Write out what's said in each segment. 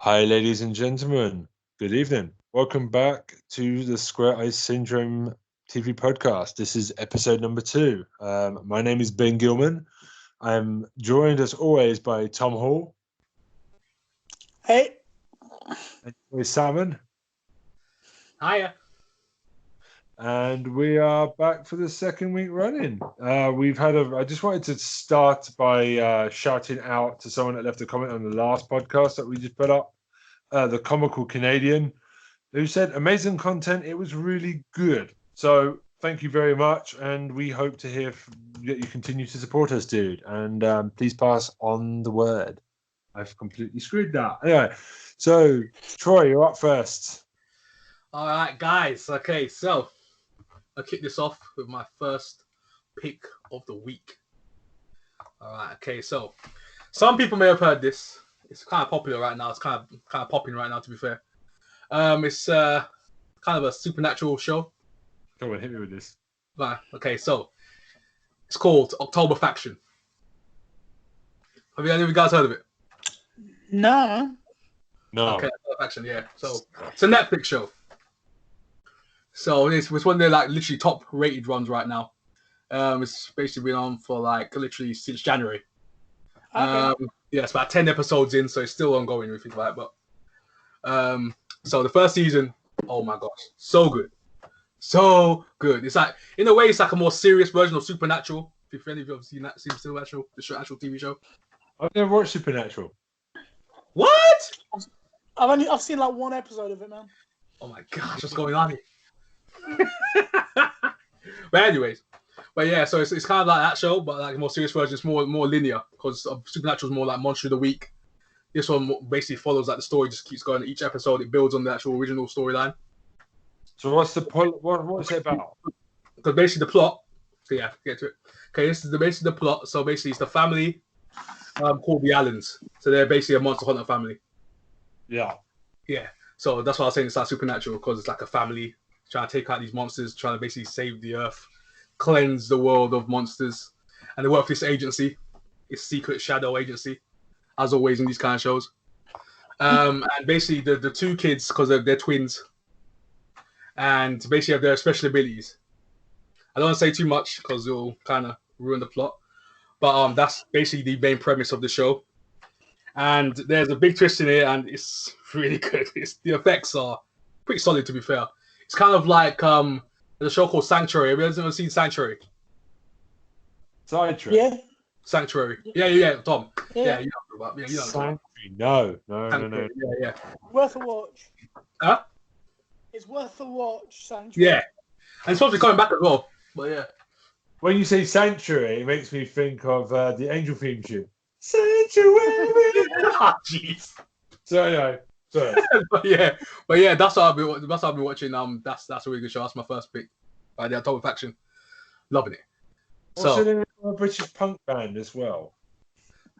Hi, ladies and gentlemen. Good evening. Welcome back to the Square Ice Syndrome TV podcast. This is episode number 2. My name is Ben Gilman. I'm joined, as always, by Tom Hall. Hey. And with Salmon. Hiya. And we are back for the second week running. I just wanted to start by shouting out to someone that left a comment on the last podcast that we just put up, the Comical Canadian, who said, amazing content. It was really good. So thank you very much. And we hope to hear that you continue to support us, dude. And please pass on the word. I've completely screwed that. Anyway, so Troy, you're up first. All right, guys. Okay, so I'll kick this off with my first pick of the week. All right, okay, so some people may have heard this. It's kind of popular right now. It's kind of popping right now, to be fair. It's kind of a supernatural show. Come on, hit me with this. Right, okay, so it's called October Faction. Have any of you guys heard of it? No. Okay, October Faction, yeah. So it's a Netflix show. So it's one of their literally top rated runs right now. It's basically been on for literally since January. Okay. Yeah, it's about 10 episodes in, so it's still ongoing if you think about it. But so the first season, oh my gosh, so good. So good. It's like, in a way, it's like a more serious version of Supernatural. If any of you have seen Supernatural, the actual TV show. I've never watched Supernatural. What? I've seen like one episode of it, man. Oh my gosh, what's going on here? But yeah, so it's kind of like that show, but like a more serious version. It's more linear because Supernatural is more like Monster of the Week. This one basically follows like the story just keeps going. Each episode it builds on the actual original storyline. So what's the point? What's it about? Because basically the plot. So yeah, get to it. Okay, this is basically the plot. So basically it's the family called the Allens. So they're basically a monster hunter family. Yeah. Yeah. So that's why I was saying it's like Supernatural because it's like a family trying to take out these monsters, trying to basically save the earth, cleanse the world of monsters. And they work for this agency, this secret shadow agency, as always in these kind of shows. And basically the two kids, because they're twins, and basically have their special abilities. I don't want to say too much because it'll kind of ruin the plot. But that's basically the main premise of the show. And there's a big twist in it, and it's really good. The effects are pretty solid, to be fair. It's kind of like there's a show called Sanctuary. Have you ever seen Sanctuary? Sanctuary? Yeah. Sanctuary. Yeah, Tom. Yeah. You know about. Yeah, you know. Sanctuary. No. Sanctuary. Yeah. Worth a watch. Huh? It's worth a watch, Sanctuary. Yeah. And it's supposed to be coming back as well. But yeah. When you say Sanctuary, it makes me think of the Angel theme tune. Sanctuary. Oh, jeez. So anyway, sorry. but yeah, that's what I've been watching. That's a really good show. That's my first pick. Right there, October Faction. Loving it. What's the name of a British punk band as well?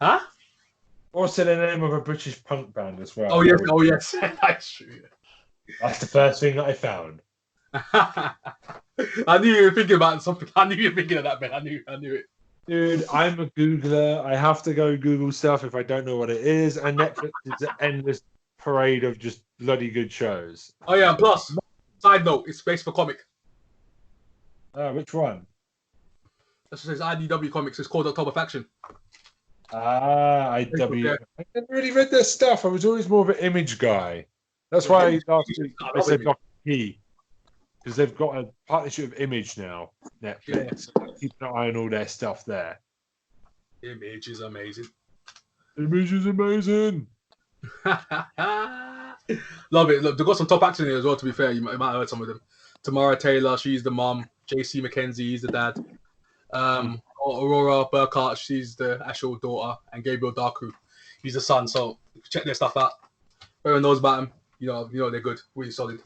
Huh? What's the name of a British punk band as well? Oh yes. That's true. That's the first thing that I found. I knew you were thinking about something. I knew you were thinking of that, man. I knew it. Dude, I'm a Googler. I have to go Google stuff if I don't know what it is. And Netflix is an endless parade of just bloody good shows. Oh yeah, and plus, side note, it's based for comic. Which one? That's what it says IDW Comics. It's called October Faction. IDW. I never really read their stuff. I was always more of an Image guy. That's why last week I said Dr. P. Because they've got a partnership with Image now, Netflix. Yeah. Keep an eye on all their stuff there. Image is amazing. Image is amazing. Love it. Look, they've got some top actors in here as well, to be fair. You might have heard some of them. Tamara Taylor, she's the mom. JC McKenzie, he's the dad. Aurora Burkhart, she's the actual daughter. And Gabriel Darku, he's the son. So check their stuff out. Everyone knows about them. You know they're good. Really solid.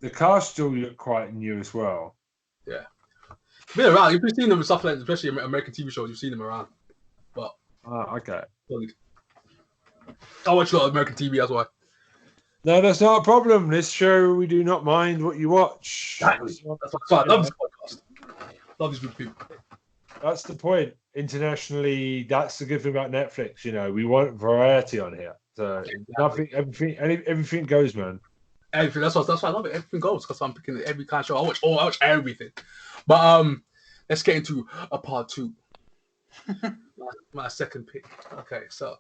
The cast still look quite new as well. Yeah. Been around. You've seen them and stuff like that, especially American TV shows. You've seen them around. But okay. solid. I watch a lot of American TV as well. No, that's not a problem. This show, we do not mind what you watch. That's what's fun. I love this podcast. Love these good people. That's the point. Internationally, that's the good thing about Netflix. We want variety on here. Nothing, everything goes, man. Everything. That's why I love it. Everything goes because I'm picking every kind of show. I watch everything. But let's get into a part 2. my second pick. Okay, so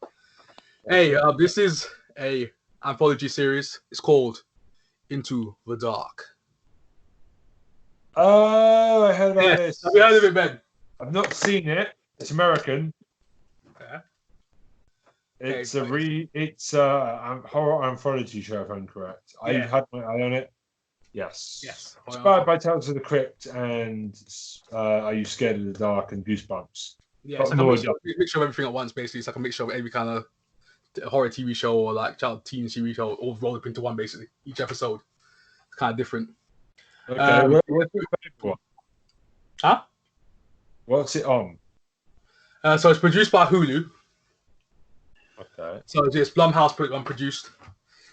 hey, this is a anthology series. It's called Into the Dark. Oh, I heard about this. Have you heard of it, Ben? I've not seen it. It's American. Okay. It's a horror anthology show, if I'm correct. I had my eye on it. Yes. Inspired by Tales of the Crypt and Are You Scared of the Dark and Goosebumps. Yeah, it's like a mixture of everything at once, basically. It's like a mixture of every kind of horror TV show or like child teen TV show all rolled up into one, basically. Each episode is kind of different. Okay, what's your favorite one? Huh? What's it on? So it's produced by Hulu. Okay. So it's Blumhouse produced.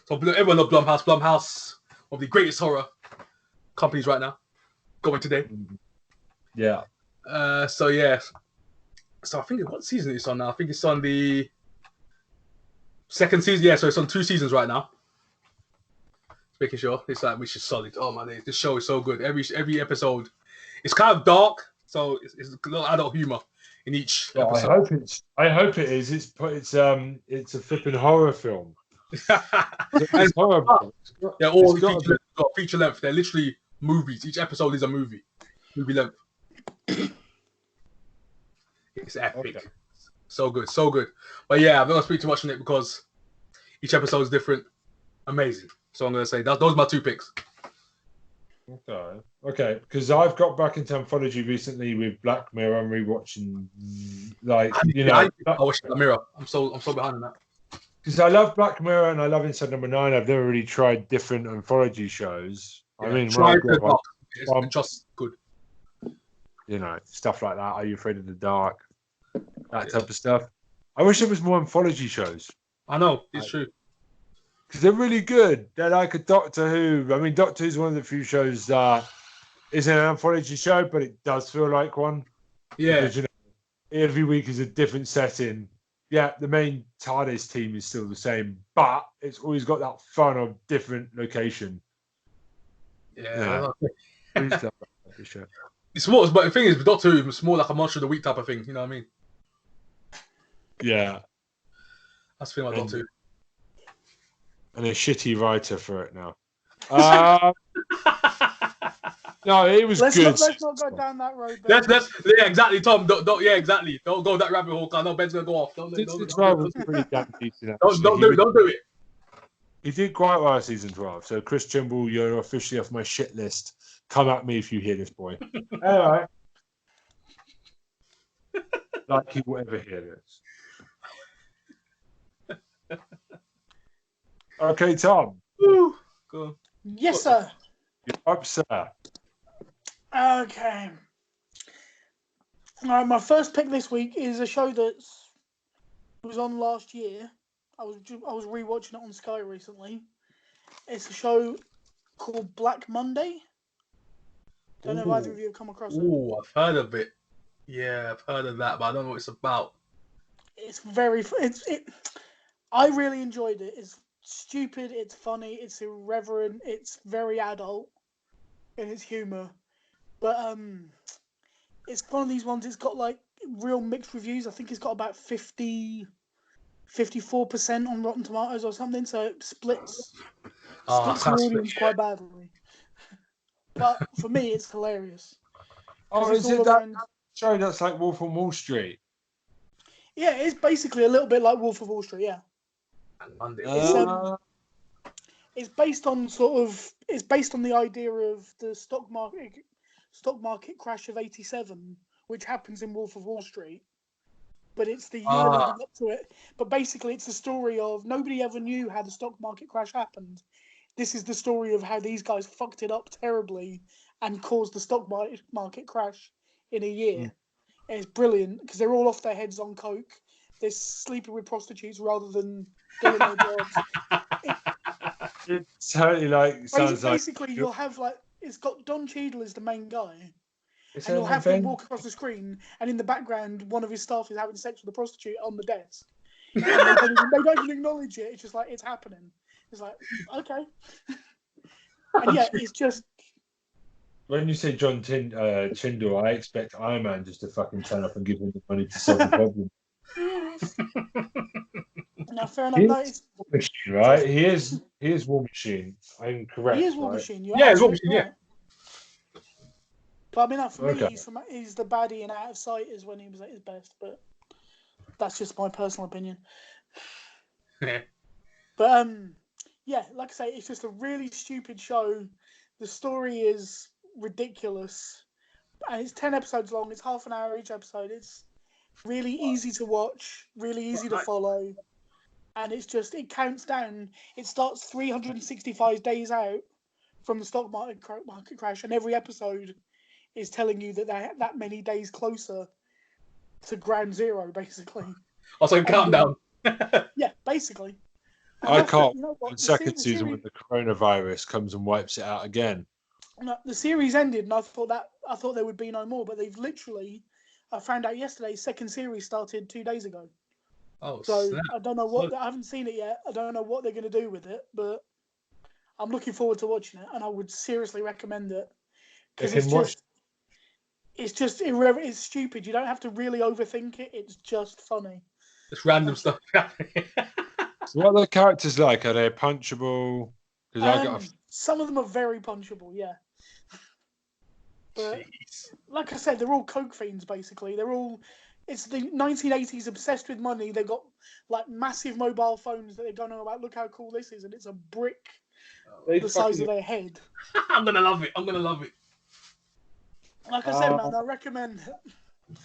So everyone loves Blumhouse. Blumhouse, one of the greatest horror companies right now, going today. Yeah. So I think what season it's on now? I think it's on the second season. Yeah, so it's on 2 seasons right now. Making sure it's like which is solid. Oh my days, this show is so good. Every episode, it's kind of dark, so it's a little adult humor in each episode. I hope it is. It's a flipping horror film. It's horrible. They're all feature length. They're literally movies. Each episode is a movie length. It's epic. Okay. So good. But yeah, I'm not gonna speak too much on it because each episode is different. Amazing. So I'm gonna say those are my 2 picks. Okay. Because I've got back into anthology recently with Black Mirror. I'm rewatching, I watched Black Mirror. I'm so behind on that. Because I love Black Mirror and I love Inside Number 9. I've never really tried different anthology shows. Yeah, I mean, it's just good. Stuff like that. Are You Afraid of the Dark? That type of stuff. I wish there was more anthology shows. I know, it's true. Because they're really good. They're like a Doctor Who. I mean, Doctor Who's one of the few shows that isn't an anthology show, but it does feel like one. Yeah. Because, every week is a different setting. Yeah, the main TARDIS team is still the same, but it's always got that fun of different location. Yeah. It's more, but the thing is, with Doctor Who, it's more like a Monster of the Week type of thing. You know what I mean? Yeah. That's the thing about Doctor Who. And a shitty writer for it now. No, it was good. Let's not go down that road. Yeah, exactly, Tom. Yeah, exactly. Don't go that rabbit hole. I know Ben's gonna go off. Don't do it. He did quite well season 12. So Chris Trimble, you're officially off my shit list. Come at me if you hear this, boy. Anyway. Like he will ever hear this. Okay, Tom. Woo. Go. Yes, sir. You're up, sir. Okay. All right, my first pick this week is a show that was on last year. I was rewatching it on Sky recently. It's a show called Black Monday. Don't know if either of you have come across it. Oh, I've heard of it. Yeah, I've heard of that, but I don't know what it's about. I really enjoyed it. It's stupid, it's funny, it's irreverent, it's very adult in its humor. But it's one of these ones, it's got like real mixed reviews. I think it's got about 54% on Rotten Tomatoes or something, so it splits the audience quite badly. But for me, it's hilarious. Oh, is it that show that's like Wolf on Wall Street? Yeah, it's basically a little bit like Wolf of Wall Street, yeah. It's based on the idea of the stock market crash of '87, which happens in Wolf of Wall Street. But it's the year leading up to it. But basically, it's the story of nobody ever knew how the stock market crash happened. This is the story of how these guys fucked it up terribly and caused the stock market crash in a year. And it's brilliant because they're all off their heads on coke. They're sleeping with prostitutes rather than doing their jobs. It totally sounds basically you'll have it's got Don Cheadle as the main guy, and you'll have him walk across the screen, and in the background one of his staff is having sex with a prostitute on the desk. and they don't even acknowledge it. It's just like it's happening. It's like okay, and yeah, it's just. When you say John Tyndall, I expect Iron Man just to fucking turn up and give him the money to solve the problem. Now, fair enough. He No, is War Machine, right? He is War Machine. I'm correct. he is War right? Machine. You're Yeah, it's War absolutely Machine, right. But I mean, for me, Okay. he's the baddie in Out of Sight is when he was at his best. But that's just my personal opinion. But yeah, like I say, it's just a really stupid show. The story is ridiculous, and it's 10 episodes long. It's half an hour each episode. It's really easy to watch, really easy to follow, and it counts down. It starts 365 days out from the stock market crash, and every episode is telling you that they're that many days closer to ground zero, basically. Also, countdown. Yeah, basically. I can't. You know what? The second season when the coronavirus comes and wipes it out again. No, the series ended, and I thought there would be no more, but they've literally. I found out yesterday. Second series started 2 days ago. Oh, So snap. I don't know what. I haven't seen it yet. I don't know what they're going to do with it, but I'm looking forward to watching it, and I would seriously recommend it because it's just irreverent. It's stupid. You don't have to really overthink it. It's just funny. Just random stuff happening. So what are the characters like? Are they punchable? Because Some of them are very punchable, yeah. But Jeez. like I said, they're all coke fiends basically. It's the 1980s obsessed with money. They've got like massive mobile phones that they're going on about. Look how cool this is, and it's a brick the size of their head. I'm gonna love it. I'm gonna love it. Like I said, man, I recommend it.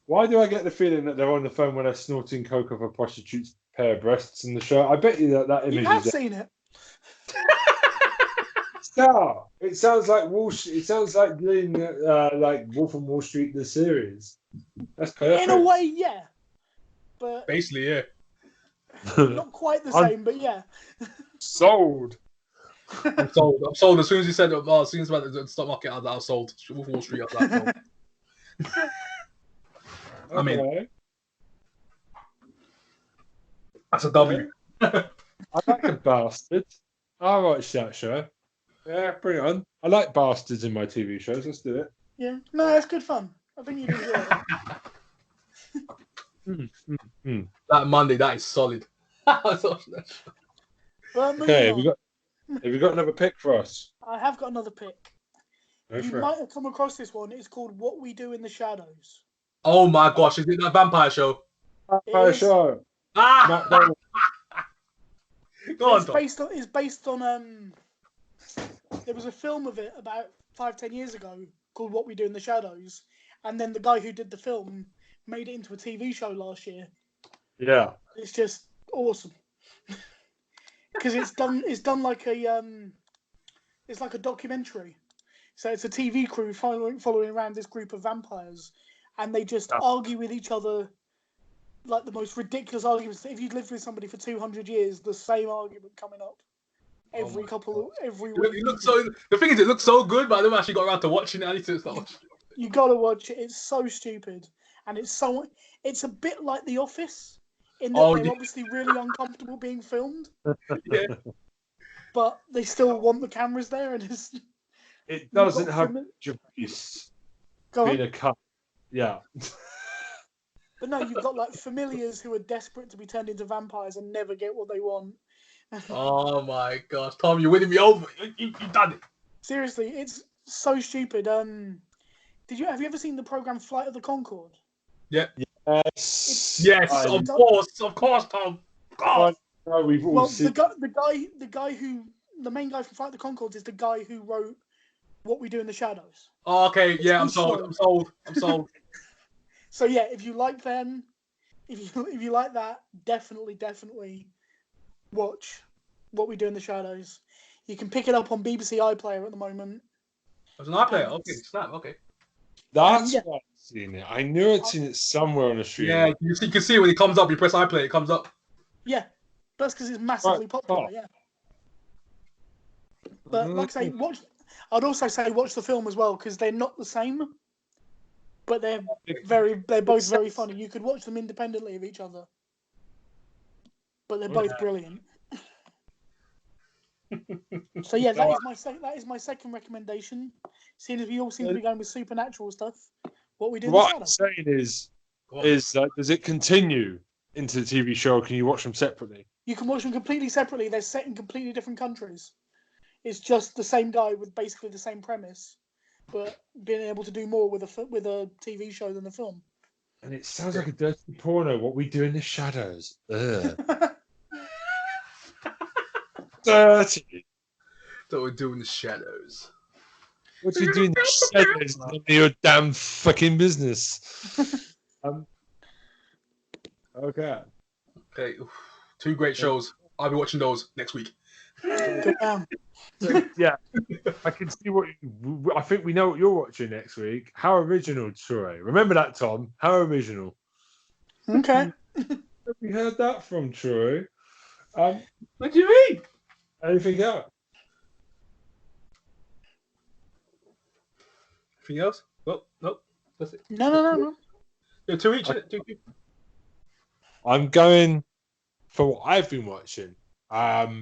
Why do I get the feeling that they're on the phone when they're snorting coke off a prostitute's pair of breasts in the show? I bet you that image You have is seen it. No, it sounds like It sounds like doing like Wolf of Wall Street the series. That's perfect. In a way, yeah. But Basically, yeah. not quite the same, but yeah. Sold. I'm sold. I'm sold. As soon as you said, as soon as about the stock market, I was sold. Wolf of Wall Street, I was like, sold. I mean, Okay. that's a W. I like a bastard. I'll watch that show. Yeah, bring it on. I like bastards in my TV shows. Let's do it. Yeah. No, it's good fun. I think you'd enjoy it. That Monday, that is solid. But Okay, moving on. have you got another pick for us? I have got another pick. Go You for it. might have come across this one. It's called What We Do in the Shadows. Oh my gosh, is it that vampire show? Vampire is. show. Ah! Matt Damon. Go on, It's Tom. based on there was a film of it about 5-10 years ago called What We Do in the Shadows, and then the guy who did the film made it into a TV show last year. Yeah. It's just awesome because it's done like it's like a documentary. So it's a TV crew following around this group of vampires, and they just argue with each other like the most ridiculous arguments. If you'd lived with somebody for 200 years, the same argument coming up every week. It looks so. The thing is, it looks so good, but I never actually got around to watching it. I need to start watching. You gotta watch it. It's so stupid, and it's a bit like The Office in that they're obviously really uncomfortable being filmed, Yeah. but they still want the cameras there, and It doesn't have Javis being a cut. Yeah. But no, you've got like familiars who are desperate to be turned into vampires and never get what they want. Oh my gosh, Tom, you're winning me over. You've done it. Seriously, it's so stupid. Have you ever seen the program Flight of the Conchord? Yeah. Yes. Yes, of course, Tom. God. No, we've all seen. The main guy from Flight of the Conchords is the guy who wrote What We Do in the Shadows. Oh, okay, yeah, I'm sold. So yeah, if you like them, if you like that, definitely watch What We Do in the Shadows. You can pick it up on BBC iPlayer at the moment. There's an iPlayer. Okay, snap. Okay. That's why I've seen it. I knew I'd seen it somewhere on the stream. Yeah, you can see it when it comes up. You press iPlayer, it comes up. Yeah, that's because it's massively popular. Yeah. But like I say, I'd also say watch the film as well because they're not the same. but they're both very funny. You could watch them independently of each other, but they're both brilliant. So yeah, that is my second recommendation. Seeing as we all seem to be going with supernatural stuff, what we do. What I'm saying is does it continue into the TV show? Or can you watch them separately? You can watch them completely separately. They're set in completely different countries. It's just the same guy with basically the same premise, but being able to do more with a TV show than a film. And it sounds like a dirty porno. What we do in the shadows. Ugh. Dirty. That we do in the shadows. What you do in the shadows is none of your damn fucking business. Okay. Okay, 2 great shows. I'll be watching those next week. Yeah, I can see I think we know what you're watching next week. How original, Troy. Remember that, Tom? How original. Okay. Have we heard that from Troy? What do you mean? Anything else? Anything else? Nope. That's it. No. Yeah, 2 each. I'm going for what I've been watching. I've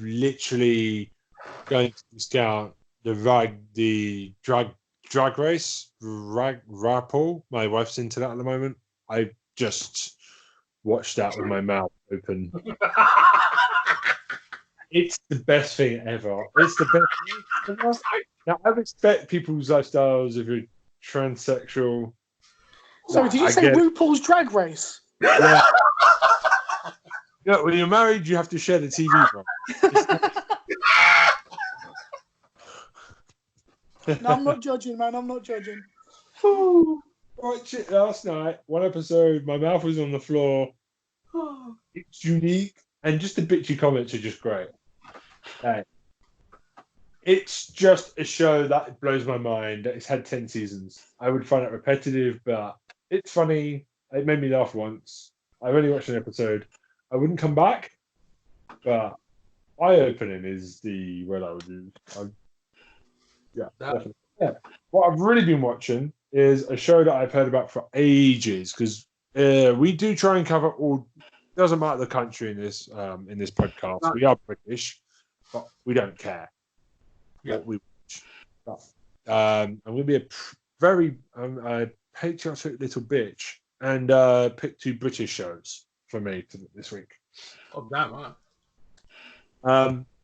literally going to discount the drag race, RuPaul. My wife's into that at the moment. I just watched that with my mouth open. It's the best thing ever. It's the best thing ever. Now, I respect people's lifestyles if you're transsexual. Sorry, did you say RuPaul's Drag Race? Yeah. Yeah, when you're married, you have to share the TV, bro. No, I'm not judging, man. I'm not judging. Watched it last night. One episode, my mouth was on the floor. It's unique, and just the bitchy comments are just great. It's just a show that blows my mind. It's had 10 seasons. I would find it repetitive, but it's funny. It made me laugh once. I've only watched an episode. I wouldn't come back, but eye-opening is the word I would use. Definitely. Yeah. What I've really been watching is a show that I've heard about for ages, because we do try and cover all. Doesn't matter the country in this podcast. No. We are British, but we don't care what we watch. I'm going to be a very patriotic little bitch and pick 2 British shows for me this week. Oh, damn, wow.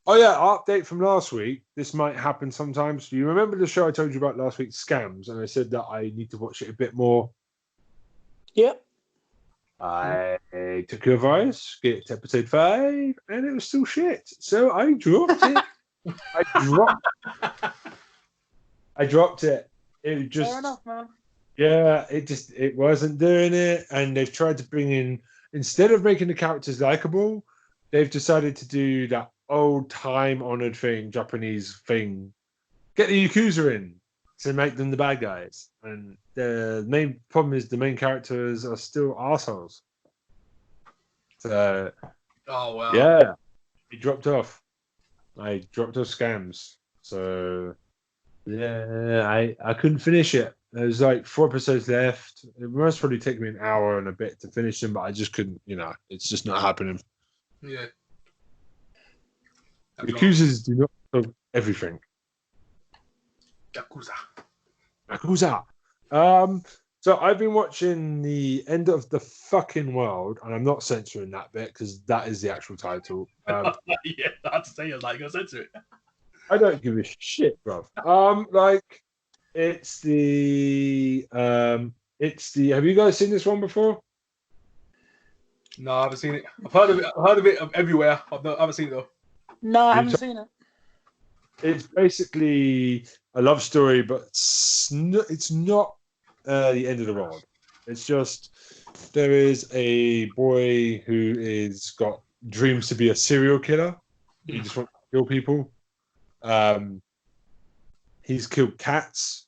Update from last week. This might happen sometimes. Do you remember the show I told you about last week, Scams? And I said that I need to watch it a bit more. Yep. I took your advice, get to episode 5, and it was still shit. So I dropped it. I dropped it. It just. Fair enough, man. Yeah, it wasn't doing it, and they've tried to bring in, instead of making the characters likable, they've decided to do that old time-honored thing, Japanese thing, get the Yakuza in to make them the bad guys. And the main problem is the main characters are still assholes. So, oh wow, yeah, he dropped off. I dropped off Scams. So, yeah, I couldn't finish it. There's like 4 episodes left. It must probably take me an hour and a bit to finish them, but I just couldn't, it's just not happening. Yeah. Yakuzas do not know everything. Yakuza. So I've been watching The End of the Fucking World, and I'm not censoring that bit because that is the actual title. Yeah, I had to say it like I censor it. I don't give a shit, bro. It's the have you guys seen this one before? No, I haven't seen it. I've heard of it everywhere. I haven't seen it though. No, I haven't seen it. It's basically a love story, but it's not the end of the world. It's just there is a boy who is got dreams to be a serial killer. He just wants to kill people. He's killed cats.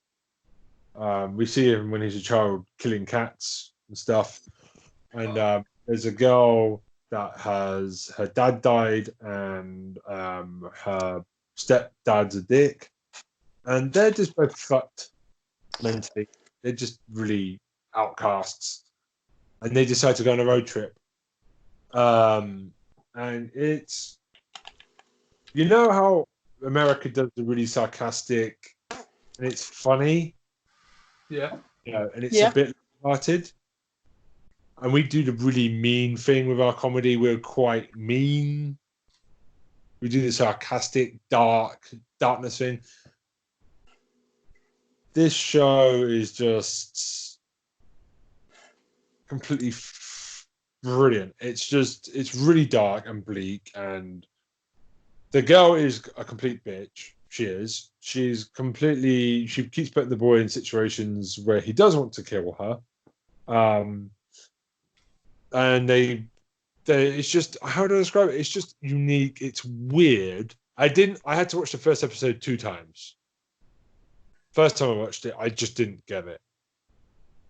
We see him when he's a child killing cats and stuff. And there's a girl that her dad died and her stepdad's a dick. And they're just both fucked mentally. They're just really outcasts, and they decide to go on a road trip. And it's, you know how America does the really sarcastic, and it's funny, Yeah. and it's a bit lighthearted. And we do the really mean thing with our comedy. We're quite mean. We do the sarcastic, darkness thing. This show is just completely brilliant. It's really dark and bleak, and the girl is a complete bitch. She is. She keeps putting the boy in situations where he does want to kill her. And it's just, how do I describe it? It's just unique. It's weird. I had to watch the first episode 2 times. First time I watched it, I just didn't get it.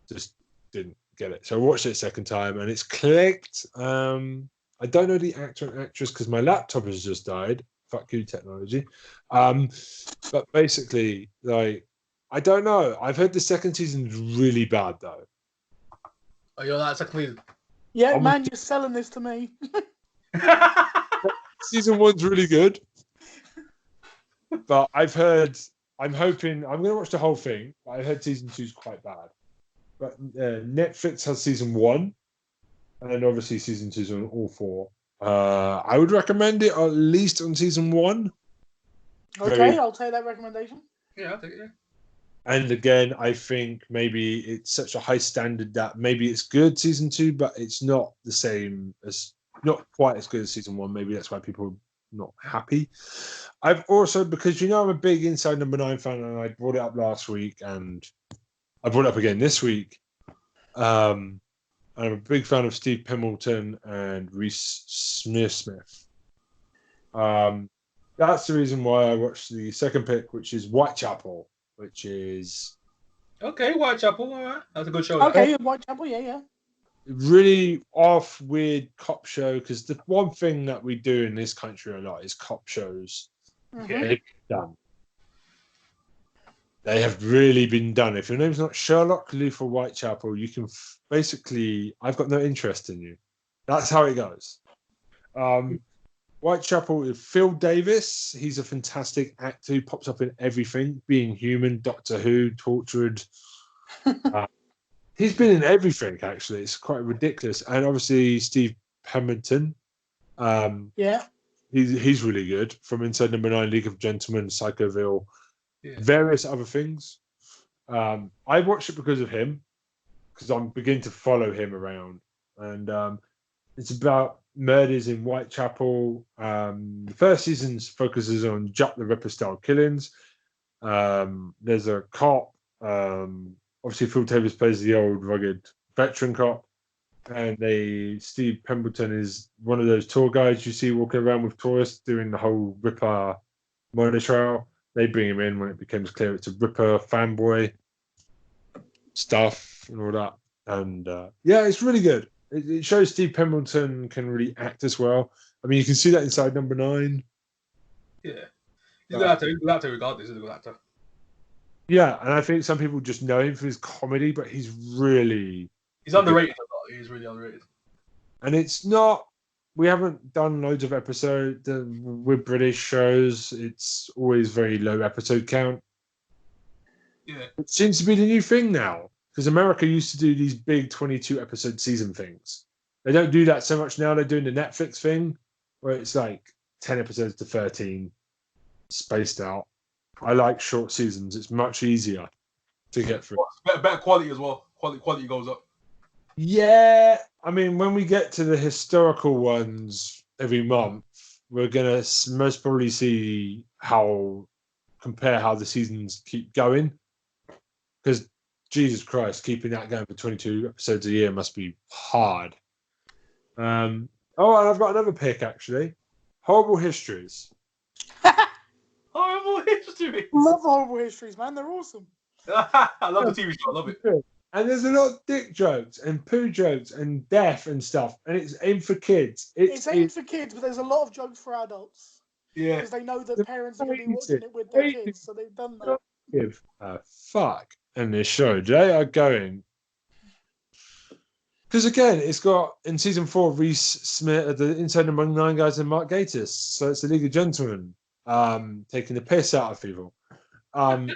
Just didn't get it. So I watched it a second time, and it's clicked. I don't know the actor and actress because my laptop has just died. Fuck you, technology. But basically, like, I don't know. I've heard the second season is really bad, though. Oh, you're that second season? Yeah, man, you're selling this to me. Season 1's really good. But I'm hoping, I'm going to watch the whole thing. But I heard season 2's quite bad. But Netflix has season 1. And then obviously season 2's on all 4. I would recommend it at least on season 1. Okay, I'll take that recommendation. Yeah, I'll take it, yeah. And again, I think maybe it's such a high standard that maybe it's good season 2, but it's not the same as, not quite as good as season 1. Maybe that's why people are not happy. I've also, because I'm a big Inside Number 9 fan, and I brought it up last week, and I brought it up again this week. I'm a big fan of Steve Pemberton and Reese Smith. That's the reason why I watched the second pick, which is Whitechapel, which is... Okay, Whitechapel, all right. That's a good show. Okay, Whitechapel, yeah. Really off, weird cop show, because the one thing that we do in this country a lot is cop shows. Mm-hmm. They've been done. They have really been done. If your name's not Sherlock Luther Whitechapel, you can basically, I've got no interest in you. That's how it goes. Whitechapel is Phil Davis. He's a fantastic actor who pops up in everything, Being Human, Doctor Who, Tortured. He's been in everything, actually. It's quite ridiculous. And obviously, Steve Pemberton. Yeah. He's really good. From Inside Number 9, League of Gentlemen, Psychoville, various other things. I watched it because of him, because I'm beginning to follow him around. And it's about murders in Whitechapel. The first season focuses on Jack the Ripper style killings. There's a cop. Obviously, Phil Davis plays the old rugged veteran cop, and Steve Pemberton is one of those tour guides you see walking around with tourists doing the whole Ripper murder trial. They bring him in when it becomes clear it's a Ripper fanboy stuff and all that. And it's really good. It shows Steve Pemberton can really act as well. I mean, you can see that inside Number 9. Yeah. He's a good actor. He's a good actor regardless. He's a good actor. Yeah, and I think some people just know him for his comedy, but he's underrated a lot. He's really underrated. And it's not, we haven't done loads of episodes with British shows. It's always very low episode count. Yeah. It seems to be the new thing now, because America used to do these big 22 episode season things. They don't do that so much now. They're doing the Netflix thing where it's like 10 episodes to 13 spaced out. I like short seasons. It's much easier to get through. Better quality as well. Quality goes up. Yeah, I mean, when we get to the historical ones every month, we're gonna most probably compare how the seasons keep going. Because Jesus Christ, keeping that going for 22 episodes a year must be hard. And I've got another pick actually. Horrible Histories. Horrible Histories. Love Horrible Histories, man. They're awesome. I love the TV show. I love it. And there's a lot of dick jokes and poo jokes and death and stuff. And it's aimed for kids. It's aimed for kids, but there's a lot of jokes for adults. Yeah. Because they know that parents are going to be watching it with their kids, so they've done that. Give a fuck. in this show. They are going. Because again, it's got in season 4 Reese Smith, the Inside Among Nine Guys, and Mark Gatiss. So it's the League of Gentlemen taking the piss out of people. And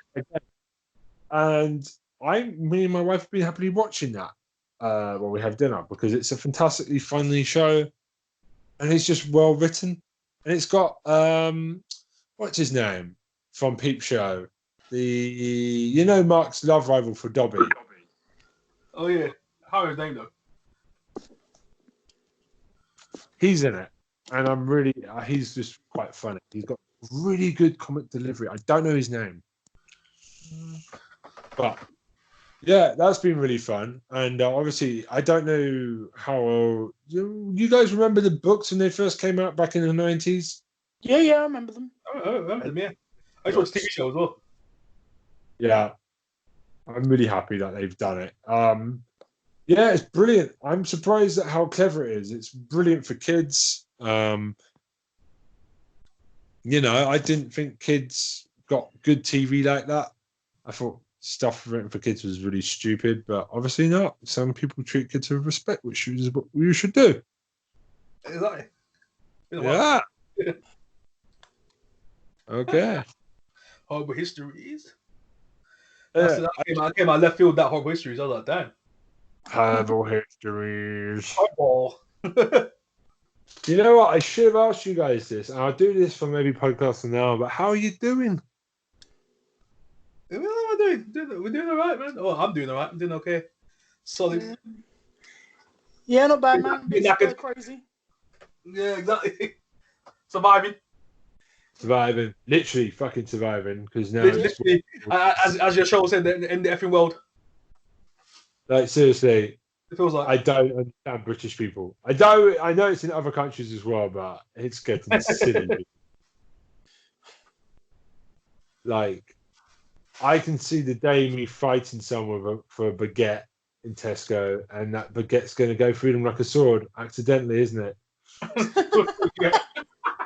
me and my wife have been happily watching that while we have dinner because it's a fantastically funny show, and it's just well written, and it's got what's his name from Peep Show, Mark's love rival for Dobby. Oh yeah, how is his name though? He's in it, and I'm really he's just quite funny. He's got really good comic delivery. I don't know his name, but yeah, that's been really fun. And obviously, I don't know how you guys remember the books when they first came out back in the 90s. Yeah, I remember them. I remember them. Yeah, I watched the TV show as well. Yeah, I'm really happy that they've done it. Yeah, it's brilliant. I'm surprised at how clever it is. It's brilliant for kids. I didn't think kids got good TV like that. I thought stuff written for kids was really stupid, but obviously not. Some people treat kids with respect, which is what you should do. Exactly. Yeah. Okay. Horrible histories. Yeah. I came out left field that horrible histories. I was like, damn. Horrible histories. Horrible. You know what? I should have asked you guys this, and I'll do this for maybe podcasting now, but how are you doing? What am I doing? We're doing all right, man. Oh, I'm doing all right. I'm doing okay. Solid. Yeah, not bad, man. Bit knackered. Crazy. Yeah, exactly. Surviving. Literally fucking surviving, because now Literally, as your show said, in the effing world. Like seriously, It feels like I don't understand British people. I know it's in other countries as well, but it's getting silly. Like, I can see the day me fighting someone for a baguette in Tesco, and that baguette's going to go through them like a sword, accidentally, isn't it?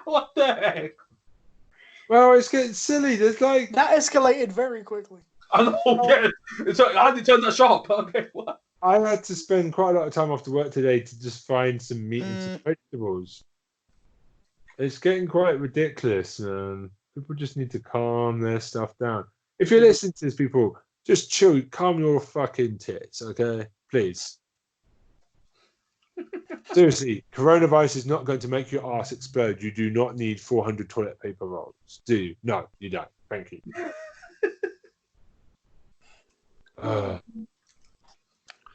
what the heck? Well, it's getting silly. There's like that escalated very quickly. I know. Yeah. How did it turn that sharp? Okay, what? I had to spend quite a lot of time after work today to just find some meat and some vegetables. It's getting quite ridiculous, man. People just need to calm their stuff down. If you're listening to this, people, just chill, calm your fucking tits, okay? Please. Seriously, coronavirus is not going to make your ass explode. You do not need 400 toilet paper rolls, do you? No, you don't. Thank you.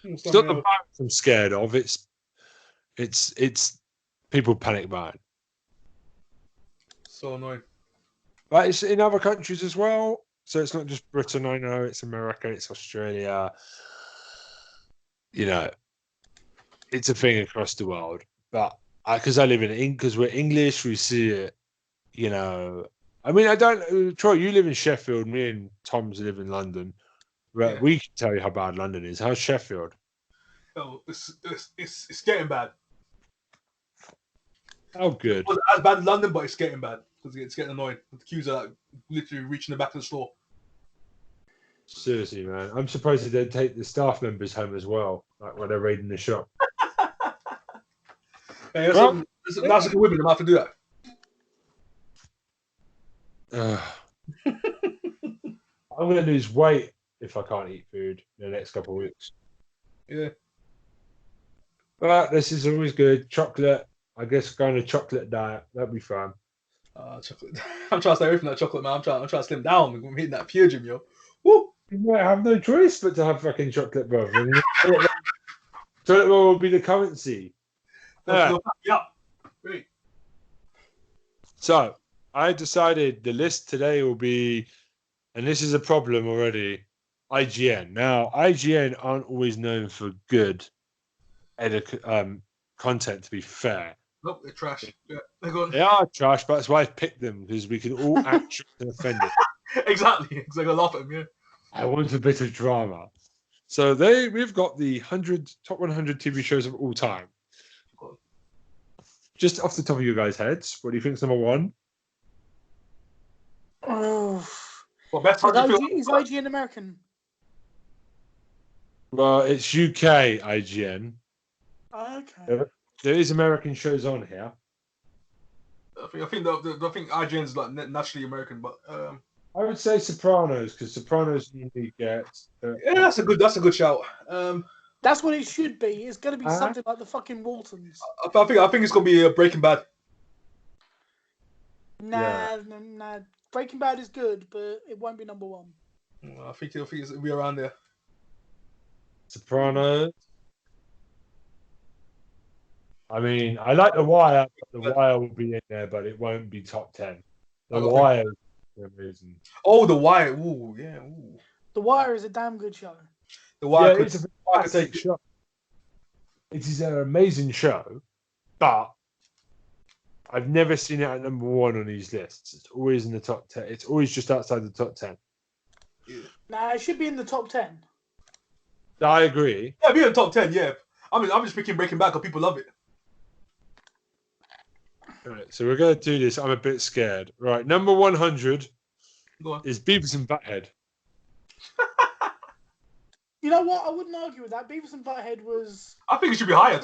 It's not the virus I'm scared of. It's people panic buying. So annoying. But it's in other countries as well. So it's not just Britain. I know it's America. It's Australia. It's a thing across the world. But because I live in England, because we're English, we see it. I mean, I don't. Troy, you live in Sheffield. Me and Tom's live in London. But we can tell you how bad London is. How's Sheffield? Oh, it's getting bad. Oh, good. It wasn't as bad as London, but it's getting bad because it's getting annoying. The queues are like literally reaching the back of the store. Seriously, man. I'm surprised they don't take the staff members home as well, like when they're raiding the shop. Hey, that's a good women. I'm have to do that. I'm going to lose weight if I can't eat food in the next couple of weeks. Yeah. But this is always good. Chocolate. I guess going on a chocolate diet. That'd be fun. Chocolate. I'm trying to stay away from that chocolate, man. I'm trying to slim down. I'm hitting that pure gym, yo. Woo! You might have no choice but to have fucking chocolate, bro. Chocolate will be the currency. Yeah. Great. So I decided the list today will be, and this is a problem already, IGN. Now, IGN aren't always known for good content, to be fair. Nope, they're trash. Yeah, they are trash, but that's why I picked them, because we can all act and offend it. Exactly, because I laugh at them, yeah. I want a bit of drama. So we've got the top 100 TV shows of all time. Just off the top of your guys' heads, what do you think's number one? Oh. Well, best Is IGN American? Well, it's UK IGN. Okay. There is American shows on here. I think IGN's like naturally American, but I would say Sopranos because Sopranos usually gets. yeah, that's a good shout. That's what it should be. It's going to be something like the fucking Waltons. I think it's gonna be Breaking Bad. Nah. Breaking Bad is good, but it won't be number one. I think it'll be around there. Sopranos. I mean, I like The Wire. But The Wire will be in there, but it won't be top 10. The Wire, for some reason. Oh, The Wire. Ooh, yeah. Ooh. The Wire is a damn good show. The Wire. Yeah, it's a fantastic show. It is an amazing show, but I've never seen it at number one on these lists. It's always in the top 10. It's always just outside the top 10. Nah, it should be in the top 10. I agree. Yeah, be in the top 10. Yeah. I mean, I'm just picking Breaking Bad because people love it. Right, so we're going to do this. I'm a bit scared. Right, number 100 is Beavis and Butthead. You know what? I wouldn't argue with that. Beavis and Butthead was. I think it should be higher.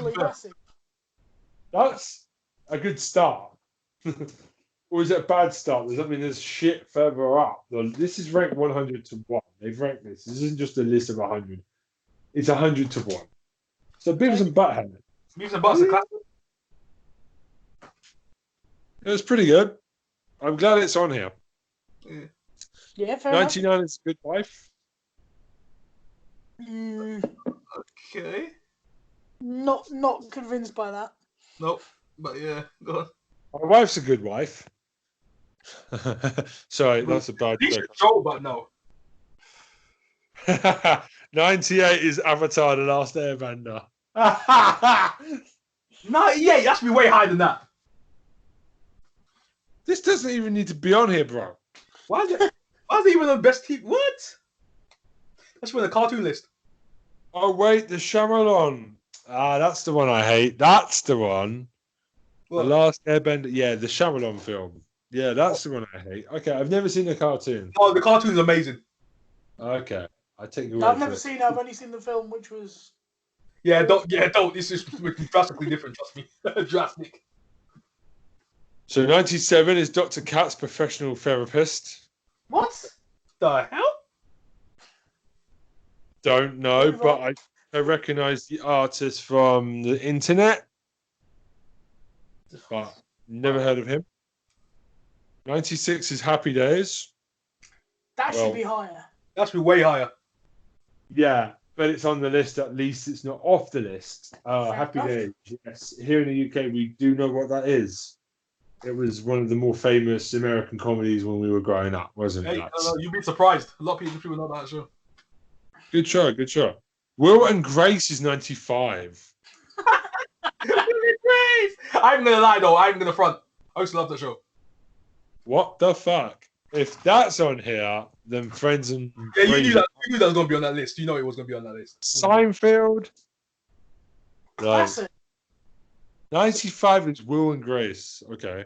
That's a good start. Or is it a bad start? Does that mean there's shit further up? This is ranked 100 to 1. They've ranked this. This isn't just a list of 100. It's 100 to 1. So Beavis and Butthead. Beavis and Butthead's a classic. It was pretty good. I'm glad it's on here. Yeah, fair 99 enough. is a good wife. Okay. Not convinced by that. Nope. But yeah, go on. My wife's a good wife. Sorry, that's a bad joke. Show, but no. 98 is Avatar: The Last Airbender. 98, that should be way higher than that. This doesn't even need to be on here, bro. Why is it even the best team? What? That's for the cartoon list. Oh, wait, the Shyamalan. That's the one I hate. That's the one. What? The Last Airbender. Yeah, the Shyamalan film. Yeah, that's the one I hate. Okay, I've never seen the cartoon. Oh, the cartoon's amazing. Okay, I take your word I've for never it. seen it. I've only seen the film, which was. Yeah, don't. This is drastically different. Trust me, drastic. So 97 is Dr. Katz, Professional Therapist. What? The hell? Don't know, but I recognise the artist from the internet. But never heard of him. 96 is Happy Days. That should be higher. That should be way higher. Yeah, but it's on the list. At least it's not off the list. Happy enough. Days. Yes, here in the UK, we do know what that is. It was one of the more famous American comedies when we were growing up, wasn't it? You'd be surprised. A lot of people know that show. Good show, good show. Will and Grace is 95. I'm gonna lie though. I'm gonna front. I used to love that show. What the fuck? If that's on here, then Friends and Yeah, you knew that. You knew that was gonna be on that list. You know it was gonna be on that list. Seinfeld. Right. Classic. 95 is Will and Grace. Okay.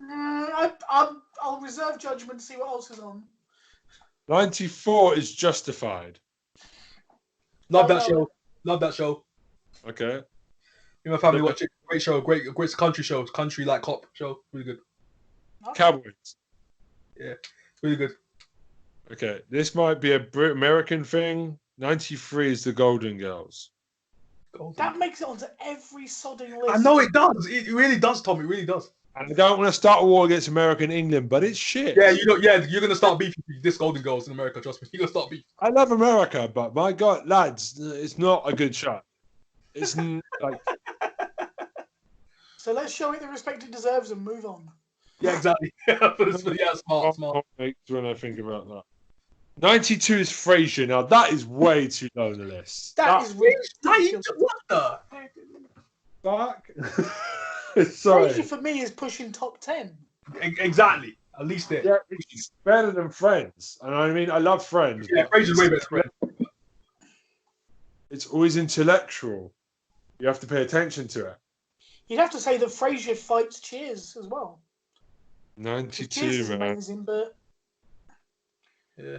I'll reserve judgment to see what else is on. 94 is Justified. Love that show. Love that show. Okay. Me and my family watch it. Great show. Great country show. Country like cop show. Really good. Cowboys. Yeah, really good. Okay. This might be a American thing. 93 is The Golden Girls. That makes it onto every sodding list. I know it does. It really does, Tom. It really does. And I don't want to start a war against America and England, but it's shit. Yeah, you're gonna start beefing this Golden Girls in America. Trust me, you're gonna start beefing. I love America, but my God, lads, it's not a good shot. It's like. So let's show it the respect it deserves and move on. Yeah, exactly. Yeah, smart. When I think about that. 92 is Frasier. Now that is way too low on the list. That is ridiculous. What the fuck? Sorry. Frasier for me is pushing top 10. Exactly. At least it. Yeah, it's better than Friends. And I mean, I love Friends. Yeah, Frasier's way better than Friends. It's always intellectual. You have to pay attention to it. You'd have to say that Frasier fights Cheers as well. 92, Cheers is man. amazing, but yeah.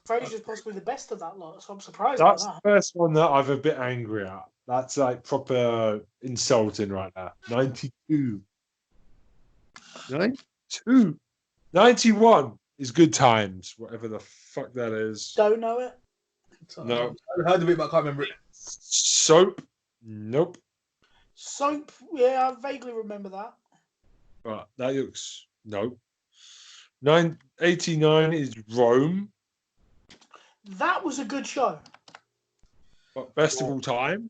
Frasier's possibly the best of that lot, so I'm surprised That's by the that. first one that I'm a bit angry at. That's like proper insulting right now. 92. 92. 91 is good times, whatever the fuck that is. Don't know it. No. I heard of it, but I can't remember it. Soap. Nope. Soap, yeah, I vaguely remember that. But that looks nope. 89 is Rome. That was a good show. But best of all time.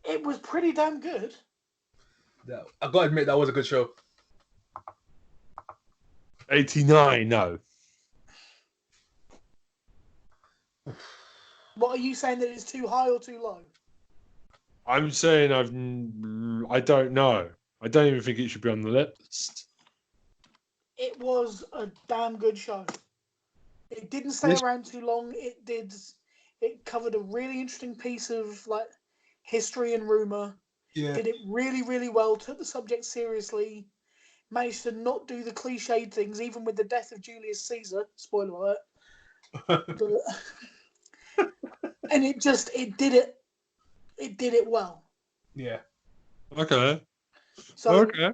It was pretty damn good. Yeah, I gotta admit that was a good show. 89, no. What are you saying, that it's too high or too low? I'm saying I don't know. I don't even think it should be on the list. It was a damn good show. It didn't stay around too long. It covered a really interesting piece of like history and rumor. Yeah. Did it really, really well. Took the subject seriously. Managed to not do the cliched things, even with the death of Julius Caesar. Spoiler alert. And it did it well. Yeah. Okay. So Okay.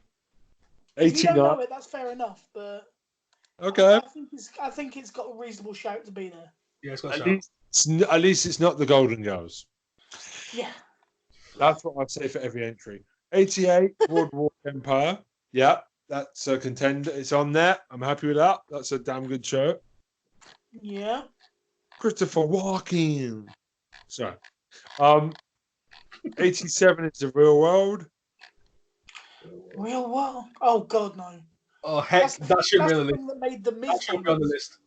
if you don't 89. know it, that's fair enough. But Okay. I think it's got a reasonable shout to be there. Yeah, it's got a At least it's not the Golden Girls. Yeah. That's what I'd say for every entry. 88, Boardwalk Empire. Yeah, that's a contender. It's on there. I'm happy with that. That's a damn good show. Yeah. Christopher Walken. Sorry. 87 is The Real World. Real well. Oh God, no. Oh heck, that should be on the the list. thing that made the That Miz should be on the famous. list.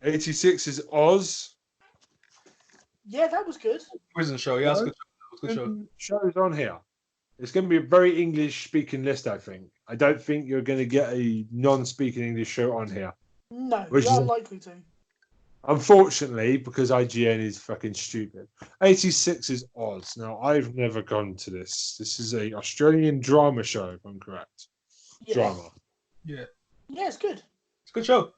86 is Oz. Yeah, that was good. Prison show, yeah, that's a good show. That's a good show. Shows on here. It's going to be a very English-speaking list, I think. I don't think you're going to get a non-speaking English show on here. No, Which you're is- unlikely to. Unfortunately, because IGN is fucking stupid. 86 is Oz. Now, I've never gone to this. This is a Australian drama show, if I'm correct. Yeah. Drama. Yeah. Yeah, it's good. It's a good show.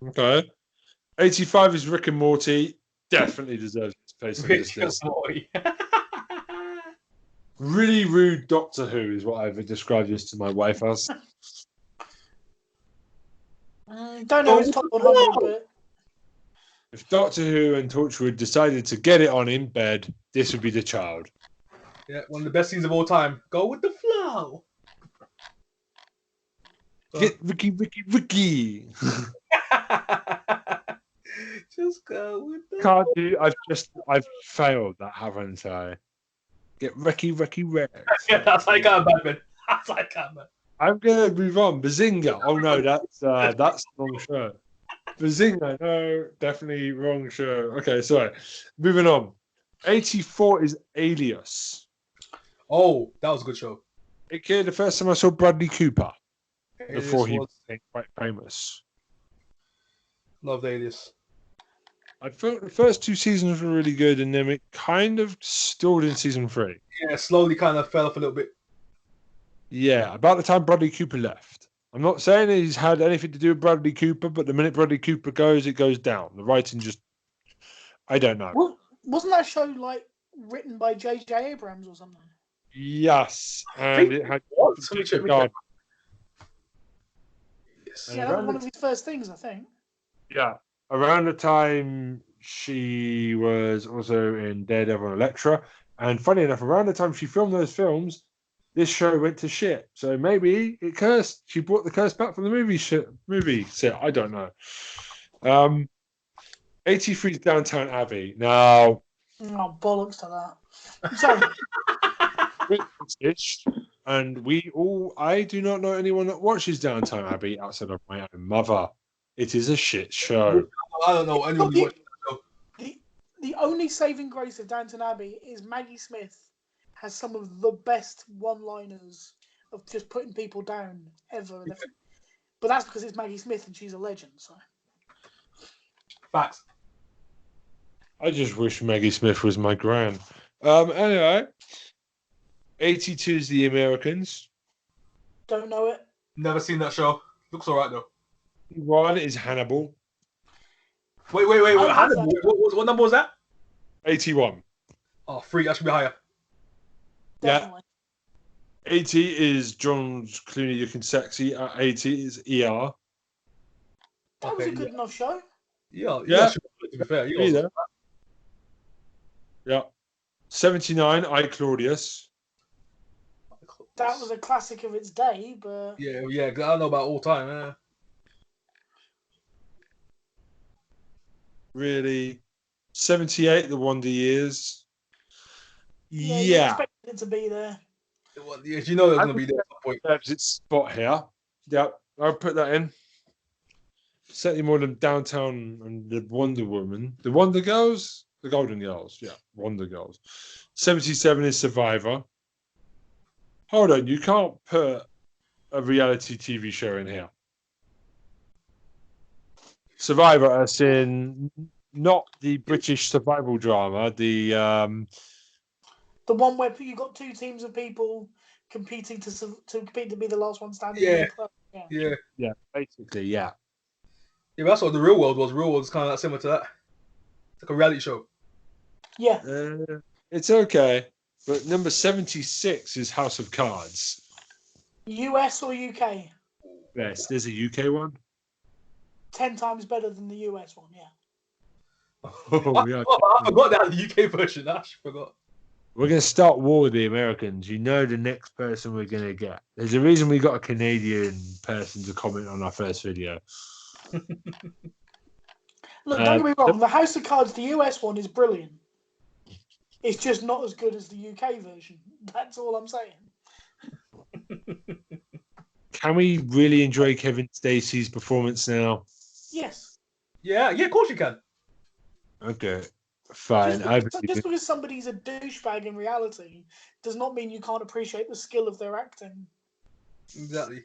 Okay. 85 is Rick and Morty. Definitely deserves its place on this list. Really rude Doctor Who is what I've described this to my wife as. Don't know if it's top 100, but If Doctor Who and Torchwood decided to get it on in bed, this would be the child. Yeah, one of the best scenes of all time. Go with the flow. Get Ricky, Ricky, Ricky. Just go with the Can't do. I've failed that, haven't I? Get Ricky, Ricky, Rex. Yeah, that's like a Batman. That's like a man. I'm gonna move on. Bazinga. Oh no, that's the wrong show. Bazinga. No, definitely wrong show. Okay, sorry. Moving on. 84 is Alias. Oh, that was a good show. Okay, the first time I saw Bradley Cooper before he was became quite famous. loved Alias. I felt the first two seasons were really good, and then it kind of stalled in season 3. Yeah, slowly kind of fell off a little bit. Yeah, about the time Bradley Cooper left. I'm not saying he's had anything to do with Bradley Cooper, but the minute Bradley Cooper goes, it goes down. The writing just, I don't know. well, wasn't that show like written by J.J. Abrams or something? Yes, and think it had. what? Let me check. Yes. And Yeah, that was around one the- of his first things, I think. Yeah, around the time she was also in Daredevil and Elektra, and funny enough, around the time she filmed those films, this show went to shit. So maybe it cursed. She brought the curse back from the movie set. I don't know. 83 is Downtown Abbey. Now, Oh, bollocks to that. Sorry. British, and I do not know anyone that watches Downtown Abbey outside of my own mother. It is a shit show. I don't know anyone who watched The only saving grace of Downton Abbey is Maggie Smith has some of the best one-liners of just putting people down ever. But that's because it's Maggie Smith and she's a legend. So Facts. I just wish Maggie Smith was my gran. Anyway, 82 is The Americans. don't know it. Never seen that show. Looks alright though. One is Hannibal. Wait. I love Hannibal, that. what number was that? 81. Oh, 3. That should be higher. Yeah. Definitely. 80 is John Clooney looking sexy. At 80 is ER. That was a Okay, good enough show. Yeah. Yeah. To be fair, Me there. Yeah. 79, I Claudius. That was a classic of its day, but Yeah. 'Cause I don't know about all time. Really. 78, The Wonder Years. yeah, you Yeah. expected it to be there. Well, yeah, you know they're gonna be there at some point. There's its spot here. Yep. I'll put that in. Certainly more than Downtown and the Wonder Woman. The Wonder Girls? The Golden Girls. Yeah. Wonder Girls. 77 is Survivor. Hold on. You can't put a reality TV show in here. Survivor, as in not the British survival drama, the The one where you got two teams of people competing to compete to be the last one standing. Yeah. Yeah. Yeah. basically, yeah. Yeah, but that's what the real world was. Real world is kind of similar to that. It's like a reality show. Yeah. It's okay. But number 76 is House of Cards. US or UK? Yes, there's a UK one. 10 times better than the US one, yeah. Oh, yeah. I forgot that the UK version. I actually forgot. We're going to start war with the Americans. You know the next person we're going to get. There's a reason we got a Canadian person to comment on our first video. Look, don't get me wrong. The House of Cards, the US one, is brilliant. It's just not as good as the UK version. That's all I'm saying. Can we really enjoy Kevin Stacey's performance now? Yes. Yeah, of course you can. Okay, fine. Just because somebody's a douchebag in reality does not mean you can't appreciate the skill of their acting. Exactly.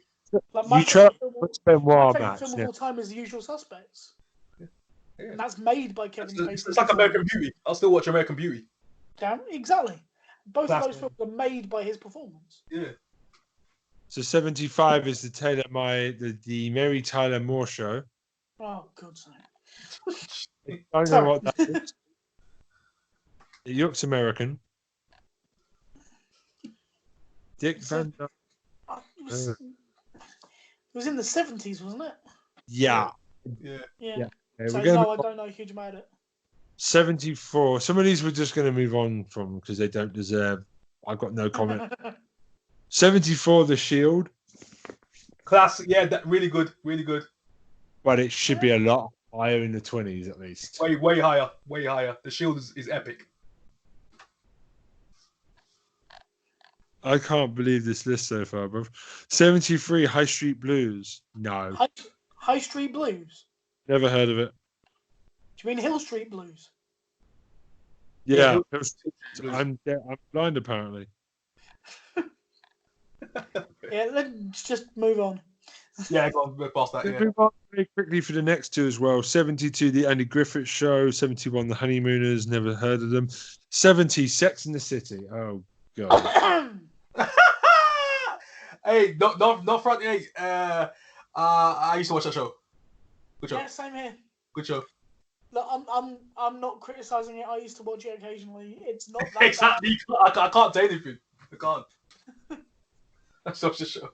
Like You try to spend my more favourite match. film of all time is The Usual Suspects. Yeah. And that's made by Kevin Spacey. It's like American Beauty. I'll still watch American Beauty. Damn, exactly. Both of those Classic. films are made by his performance. Yeah. So 75 is the Mary Tyler Moore Show. Oh, God's sake. I don't know Sorry. what that is. It looks American. Dick Van Dyke. It was in the 70s, wasn't it? Yeah. Yeah. Yeah. Okay, So, we're gonna no, I move on. don't know a huge amount of it. 74. Some of these we're just going to move on from because they don't deserve. I've got no comment. 74, The Shield, Classic. Yeah, that really good. Really good. but it should be a lot higher in the 20s at least. Way higher. Way higher. The Shield is epic. I can't believe this list so far, bro. 73, High Street Blues. No, High Street Blues? never heard of it. Do you mean Hill Street Blues? Yeah, Blues. I'm blind apparently. Yeah, let's just move on. Yeah, go on. We're past that. Let's Yeah. move on very quickly for the next two as well. 72, The Andy Griffith Show. 71, The Honeymooners. Never heard of them. 70, Sex in the City. Oh, God. Hey, not front. Hey, I used to watch that show. Good show. Yeah, same here. Good show. Look, I'm not criticizing it. I used to watch it occasionally. It's not that Exactly. I can't say anything. I can't. That's such a show.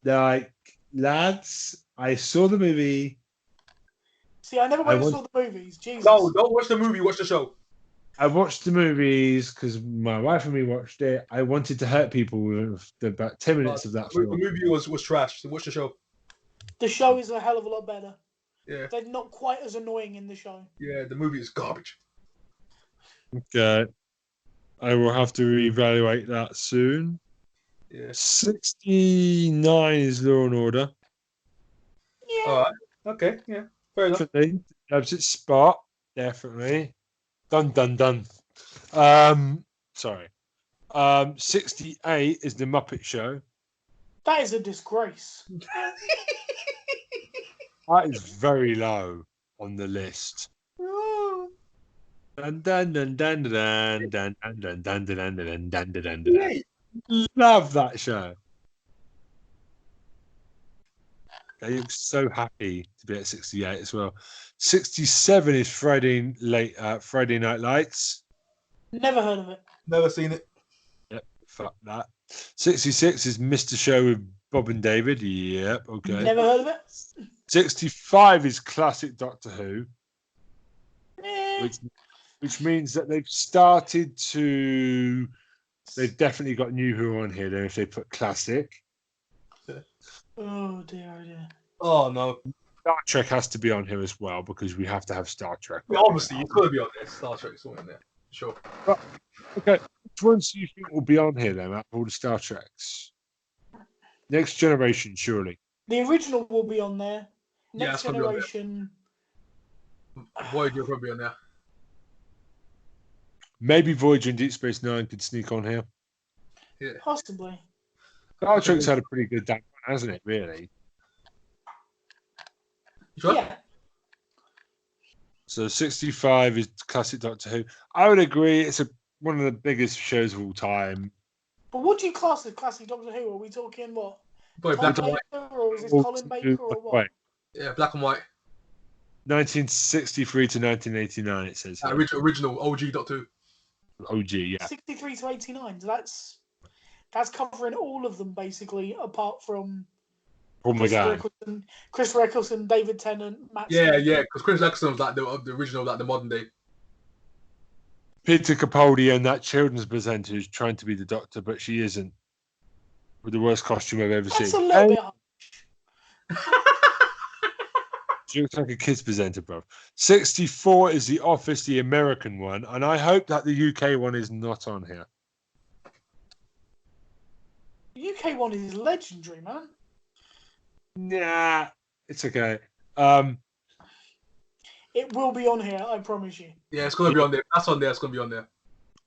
Like, lads, I saw the movie. bad. See, I never went and want- saw the movies. Jesus. No, don't watch the movie. Watch the show. I watched the movies because my wife and me watched it. I wanted to hurt people with about 10 minutes of that The film. movie was trash. So watch the show. The show is a hell of a lot better. Yeah, They're not quite as annoying in the show. yeah. The movie is garbage. Okay. I will have to reevaluate that soon. Yeah. 69 is Law and Order. Yeah. All right. Okay. Yeah. Fair enough. Definitely. Loves its spot. Definitely. Dun. Sorry. 68 is The Muppet Show. That is a disgrace. That is very low on the list. Dun, dun, dun, dun, dun, dun, dun, dun, dun, dun, dun, dun, dun, dun, dun. Love that show. They look so happy to be at 68 as well. 67 is Friday Night Lights. Never heard of it. Never seen it. Yep, fuck that. 66 is Mr. Show with Bob and David. Yep, okay. Never heard of it. 65 is classic Doctor Who, Eh. which means that they've definitely got New Who on here then if they put classic. Oh dear, oh dear. Oh no. Star Trek has to be on here as well because we have to have Star Trek. Well, obviously, it's got to be on there. Star Trek's all in there. Sure. Okay, which ones do you think will be on here then out of all the Star Treks? Next Generation, surely. The original will be on there. Yeah, Next it's gonna be on there. Generation. Voyager will probably on there. Maybe Voyager and Deep Space Nine could sneak on here. Yeah. Possibly. Star Trek's had a pretty good day, hasn't it, really? Sure. Yeah. So 65 is classic Doctor Who. I would agree. It's one of the biggest shows of all time. But what do you class as classic Doctor Who? Are we talking what? Boy, Tom black and white. Baker, or is this Colin Baker or what? Wait, Yeah, black and white. 1963 to 1989, it says. Here. Original OG Doctor Who. OG, yeah. 63 to 89. So that's covering all of them basically, apart from Oh my God. Chris Eccleston, David Tennant, Matt. Yeah, Smith. yeah, because Chris Eccleston was like the original, like the modern day. Peter Capaldi and that children's presenter who's trying to be the Doctor, but she isn't. With the worst costume I've ever That's seen. a little bit harsh. She looks like a kids presenter, bro. 64 is The Office, the American one, and I hope that the UK one is not on here. The UK one is legendary, man. Nah, it's okay. It will be on here, I promise you. Yeah, it's gonna be on there. That's on there. It's gonna be on there.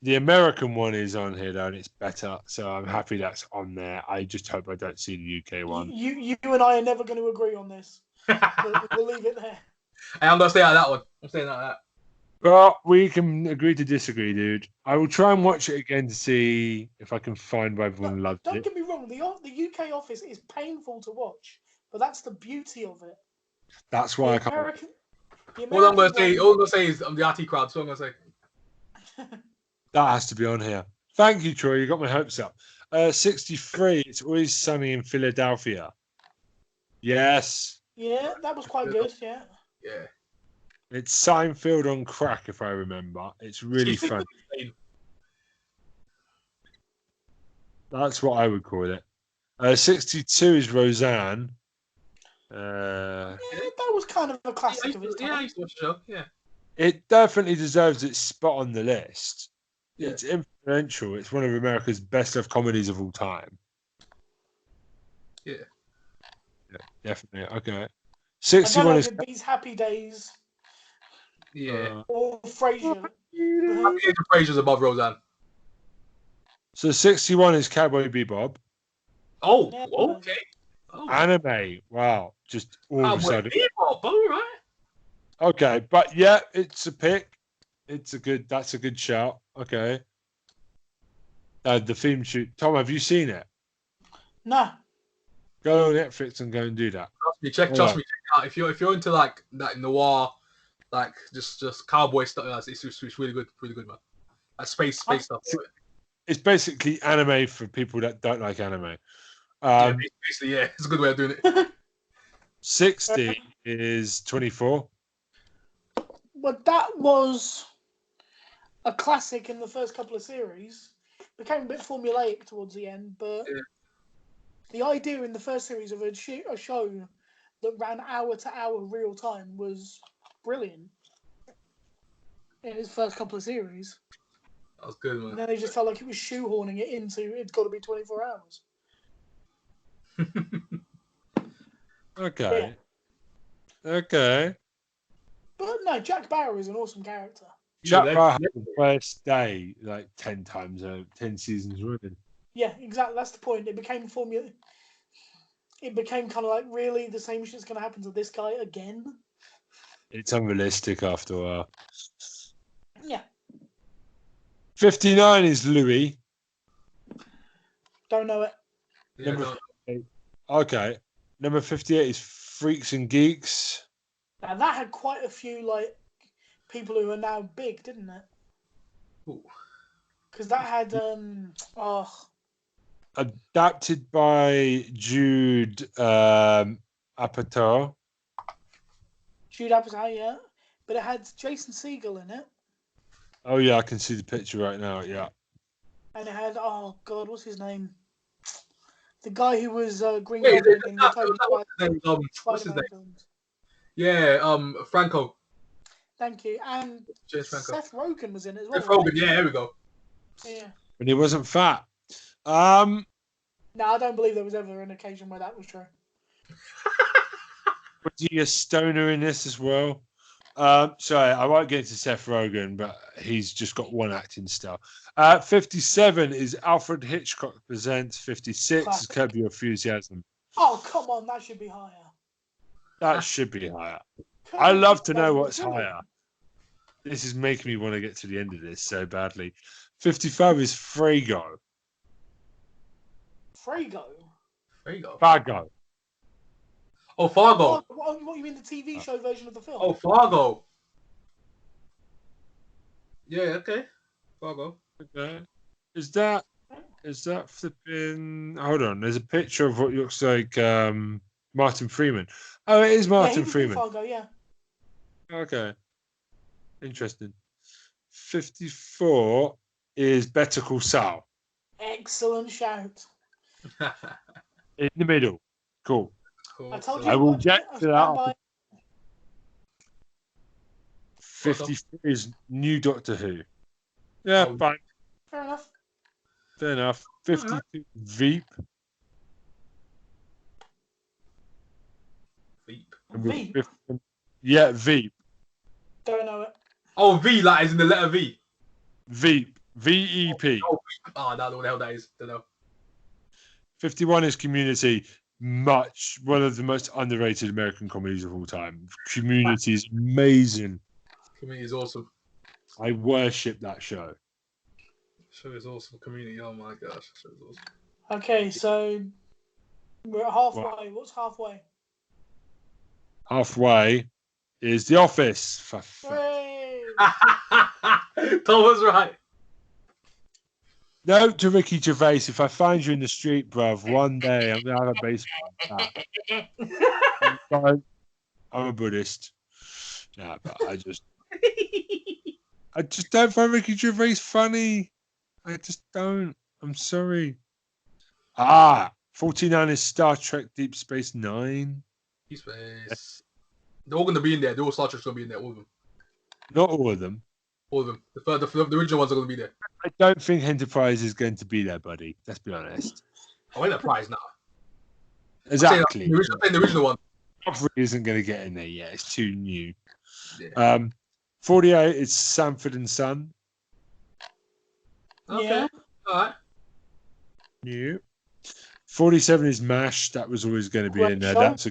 The American one is on here though, and it's better, so I'm happy that's on there. I just hope I don't see the UK one. You and I are never going to agree on this. We'll leave it there. Hey, I'm gonna stay out of that one. I'm staying out of that. Well, we can agree to disagree, dude. I will try and watch it again to see if I can find why everyone loved Don't it. get me wrong, the UK Office is painful to watch, but that's the beauty of it. That's why I can't. All I'm gonna say is I'm the RT crowd. So I'm gonna say. That has to be on here. Thank you, Troy. You got my hopes up. 63. It's Always Sunny in Philadelphia. Yes. Yeah, that was quite good. Yeah. Yeah. It's Seinfeld on crack, if I remember. It's really fun. That's what I would call it. 62 is Roseanne. Yeah, that was kind of a classic of its time. Yeah, I used to watch the show. Yeah. It definitely deserves its spot on the list. Yeah. It's influential. It's one of America's best loved comedies of all time. Yeah. Definitely. Okay. I don't 61 know is. if it beats Happy Days Yeah. or Frasier. Happy Days and Frasier's above Roseanne. So 61 is Cowboy Bebop. Oh, Yeah. okay. Oh. Anime. Wow. Just all of a sudden. All right. Okay, but yeah, it's a pick. That's a good shout. Okay. The theme shoot. Tom, have you seen it? No. Go on Netflix and go and do that. Trust me, check it out. If you're into like that noir, like just cowboy stuff, it's really good, man. Like space stuff. It's basically anime for people that don't like anime. Yeah, basically, yeah, it's a good way of doing it. 60 is 24. But that was a classic in the first couple of series. Became a bit formulaic towards the end, but the idea in the first series of a show that ran hour to hour real time was brilliant in its first couple of series. That was good, man. And then they just felt like it was shoehorning it into it's got to be 24 hours. Okay. Okay. But no, Jack Bauer is an awesome character. Jack Bauer had the first day like 10 times, 10 seasons running. Yeah, exactly. That's the point. It became formula. It became kind of like, really, the same shit's going to happen to this guy again? It's unrealistic after a while. Yeah. 59 is Louis. Don't know it. Yeah, Number 58. Okay. Number 58 is Freaks and Geeks. Now that had quite a few like people who are now big, didn't it? Ooh. Because that had Adapted by Jude Apatow. Jude Apatow, yeah. But it had Jason Segel in it, Oh yeah, I can see the picture right now. Yeah. and it had what's his name? The guy who was Green Wait, Goblin in the Tobey what's his name? Spider-Man films. Yeah, Franco. Thank you. And James Franco. Seth Rogen was in it as well. Seth Rogen, yeah, there we go. Yeah. And he wasn't fat. No, I don't believe there was ever an occasion where that was true. Was he a stoner in this as well? Sorry, I won't get into Seth Rogen, but he's just got one acting style. 57 is Alfred Hitchcock Presents. 56 is Curb Your Enthusiasm. Oh, come on, that should be higher. That should be higher. I love to know what's higher. This is making me want to get to the end of this so badly. 55 is Frago. Frago? Fargo. Oh, Fargo. What you mean the TV show version of the film? Oh, Fargo. Yeah, okay. Fargo. Okay. Is that flipping? Hold on. There's a picture of what looks like Martin Freeman. Oh, it is Martin he was in Freeman. Fargo, yeah. Okay. Interesting. 54 is Better Call Saul. Excellent shout. In the middle. Cool. I told you. I will get to that. 53 is New Doctor Who. Yeah, fine. Fair enough. 52 Veep. Veep. Yeah, Veep. Don't know it. Oh, V, like is in the letter V. Veep. VEP. Oh, no, what the hell that is. Don't know. 51 is Community. One of the most underrated American comedies of all time. Community is amazing. Community is awesome. I worship that show. Show is awesome. Community, oh my gosh, show is awesome. Okay, so we're at halfway. What? What's halfway? Halfway is The Office. Hooray! Tom was right. Note to Ricky Gervais, if I find you in the street, bruv, one day I'm going to have a baseball bat. I'm a Buddhist. Nah, but I just don't find Ricky Gervais funny. I just don't. I'm sorry. 49 is Star Trek Deep Space Nine. Deep Space. They're all going to be in there. They're all Star Trek's going to be in there, all of them. Not all of them. All of them. The original ones are going to be there. I don't think Enterprise is going to be there, buddy. Let's be honest. Oh, Enterprise now. Exactly. The original one. Joffrey isn't going to get in there yet. It's too new. Yeah. 48 is Sanford and Son. Okay. Yeah. All right. New. 47 is MASH. That was always going to be in there. That's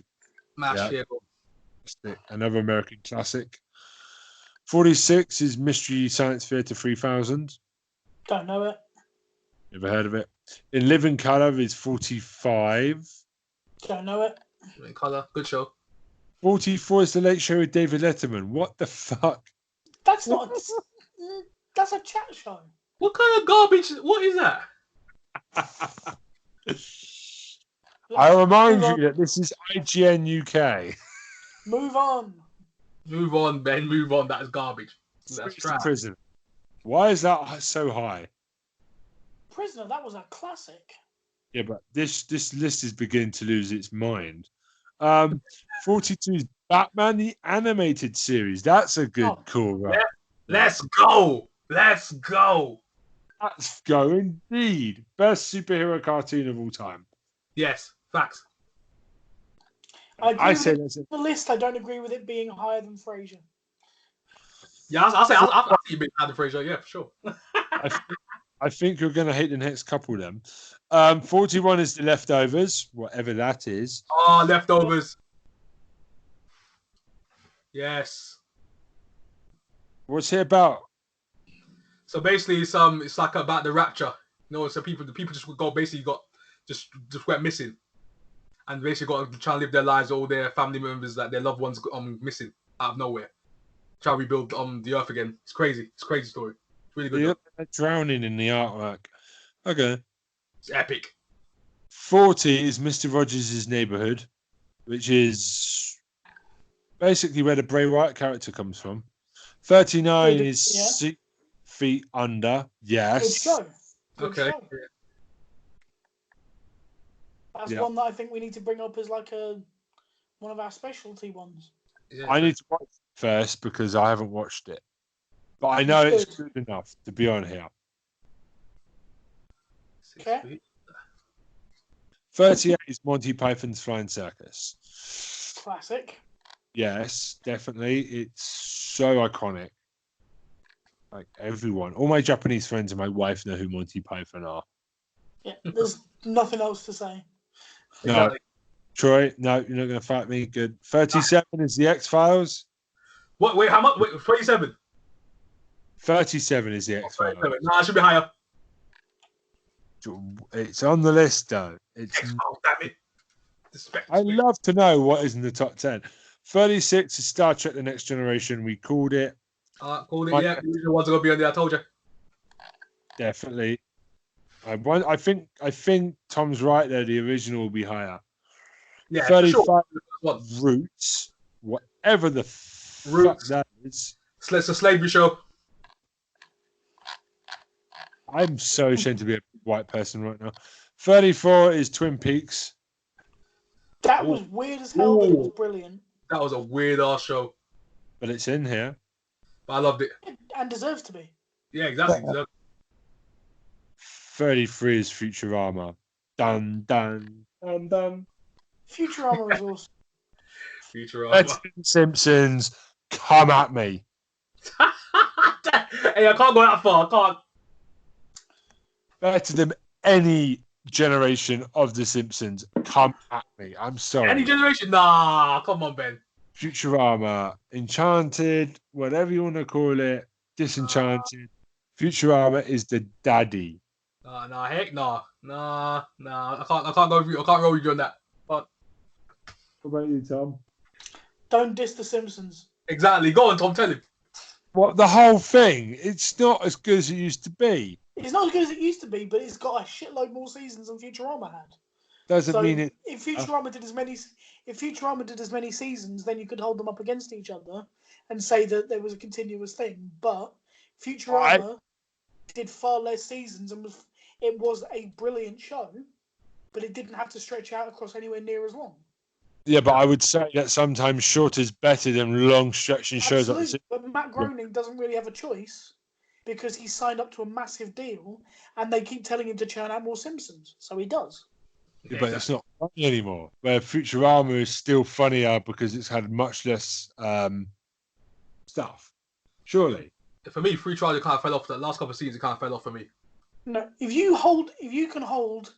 another American classic. 46 is Mystery Science Theater 3000. Don't know it. Never heard of it. In Living Color is 45. Don't know it. In Color, good show. 44 is The Late Show with David Letterman. What the fuck? That's not. That's a chat show. What kind of garbage? What is that? I remind you that this is IGN UK. Move on. Move on, Ben. Move on. That is garbage. That's trash. Prison. Why is that so high? Prisoner. That was a classic. Yeah, but this list is beginning to lose its mind. 42 is Batman the Animated Series. That's a good call, right? Let's go. Let's go. Let's go indeed. Best superhero cartoon of all time. Yes, facts. I say that's the list. I don't agree with it being higher than Frasier. Yeah, I'll say you've been higher than Frasier. Yeah, for sure. I think you're going to hate the next couple of them. 41 is The Leftovers, whatever that is. Oh, Leftovers. Yes. What's it about? So basically, it's like about the rapture. You know, so the people just just went missing, and basically got to try and live their lives, all their family members, like their loved ones, missing out of nowhere. Try to rebuild the Earth again. It's crazy. It's a crazy story. It's really good. Yep, drowning in the artwork. Okay. It's epic. 40 is Mr. Rogers' Neighborhood, which is basically where the Bray Wyatt character comes from. 39 is 6 Feet Under. Yes. Good show. Good Okay. show. That's one that I think we need to bring up as like one of our specialty ones. Yeah. I need to watch it first because I haven't watched it. But I know it's good enough to be on here. Okay. 38 is Monty Python's Flying Circus. Classic. Yes, definitely. It's so iconic. Like everyone, all my Japanese friends and my wife know who Monty Python are. Yeah, there's nothing else to say. No, Exactly. Troy, no, you're not going to fight me. Good. 37 is the X-Files. What? Wait, how much? Wait, 27. 37 is the X-Files. No, it should be higher. It's on the list, though. It's. X-Files, damn it. Disrespect. I love to know what is in the top 10. 36 is Star Trek: The Next Generation. We called it. Called it. Yeah, the ones are gonna be on there. I told you. Definitely. I think Tom's right there. The original will be higher. Yeah, 35 sure. What? Roots, whatever the Roots. fuck that is. It's a slavery show. I'm so ashamed to be a white person right now. 34 is Twin Peaks. That was weird as hell, but it was brilliant. That was a weird ass show, But it's in here. but I loved it. And deserves to be. Yeah, exactly. 33 is Futurama. Dun, dun, dun, dun. Futurama is awesome. Futurama. Simpsons, come at me. Hey, I can't go that far. I can't. Better than any generation of The Simpsons. Come at me. I'm sorry. Any generation? Nah, come on, Ben. Futurama, Enchanted, whatever you want to call it, Disenchanted. Futurama is the daddy. Nah, heck nah. I can't go with you. I can't roll with you on that. But What about you, Tom? Don't diss the Simpsons. exactly. Go on, Tom, tell him. What, the whole thing? It's not as good as it used to be. It's not as good as it used to be, but it's got a shitload more seasons than Futurama had. Doesn't mean it. If Futurama did as many seasons, then you could hold them up against each other and say that there was a continuous thing. But Futurama did far less seasons and it was a brilliant show, but it didn't have to stretch out across anywhere near as long. Yeah, but I would say that sometimes short is better than long stretching shows like this. Absolutely, but Matt Groening doesn't really have a choice because he signed up to a massive deal and they keep telling him to churn out more Simpsons, so he does. Yeah, but it's not funny anymore. Where Futurama is still funnier because it's had much less stuff. Surely. For me, Free Trial kind of fell off. The last couple of seasons, it kind of fell off for me. No, if you can hold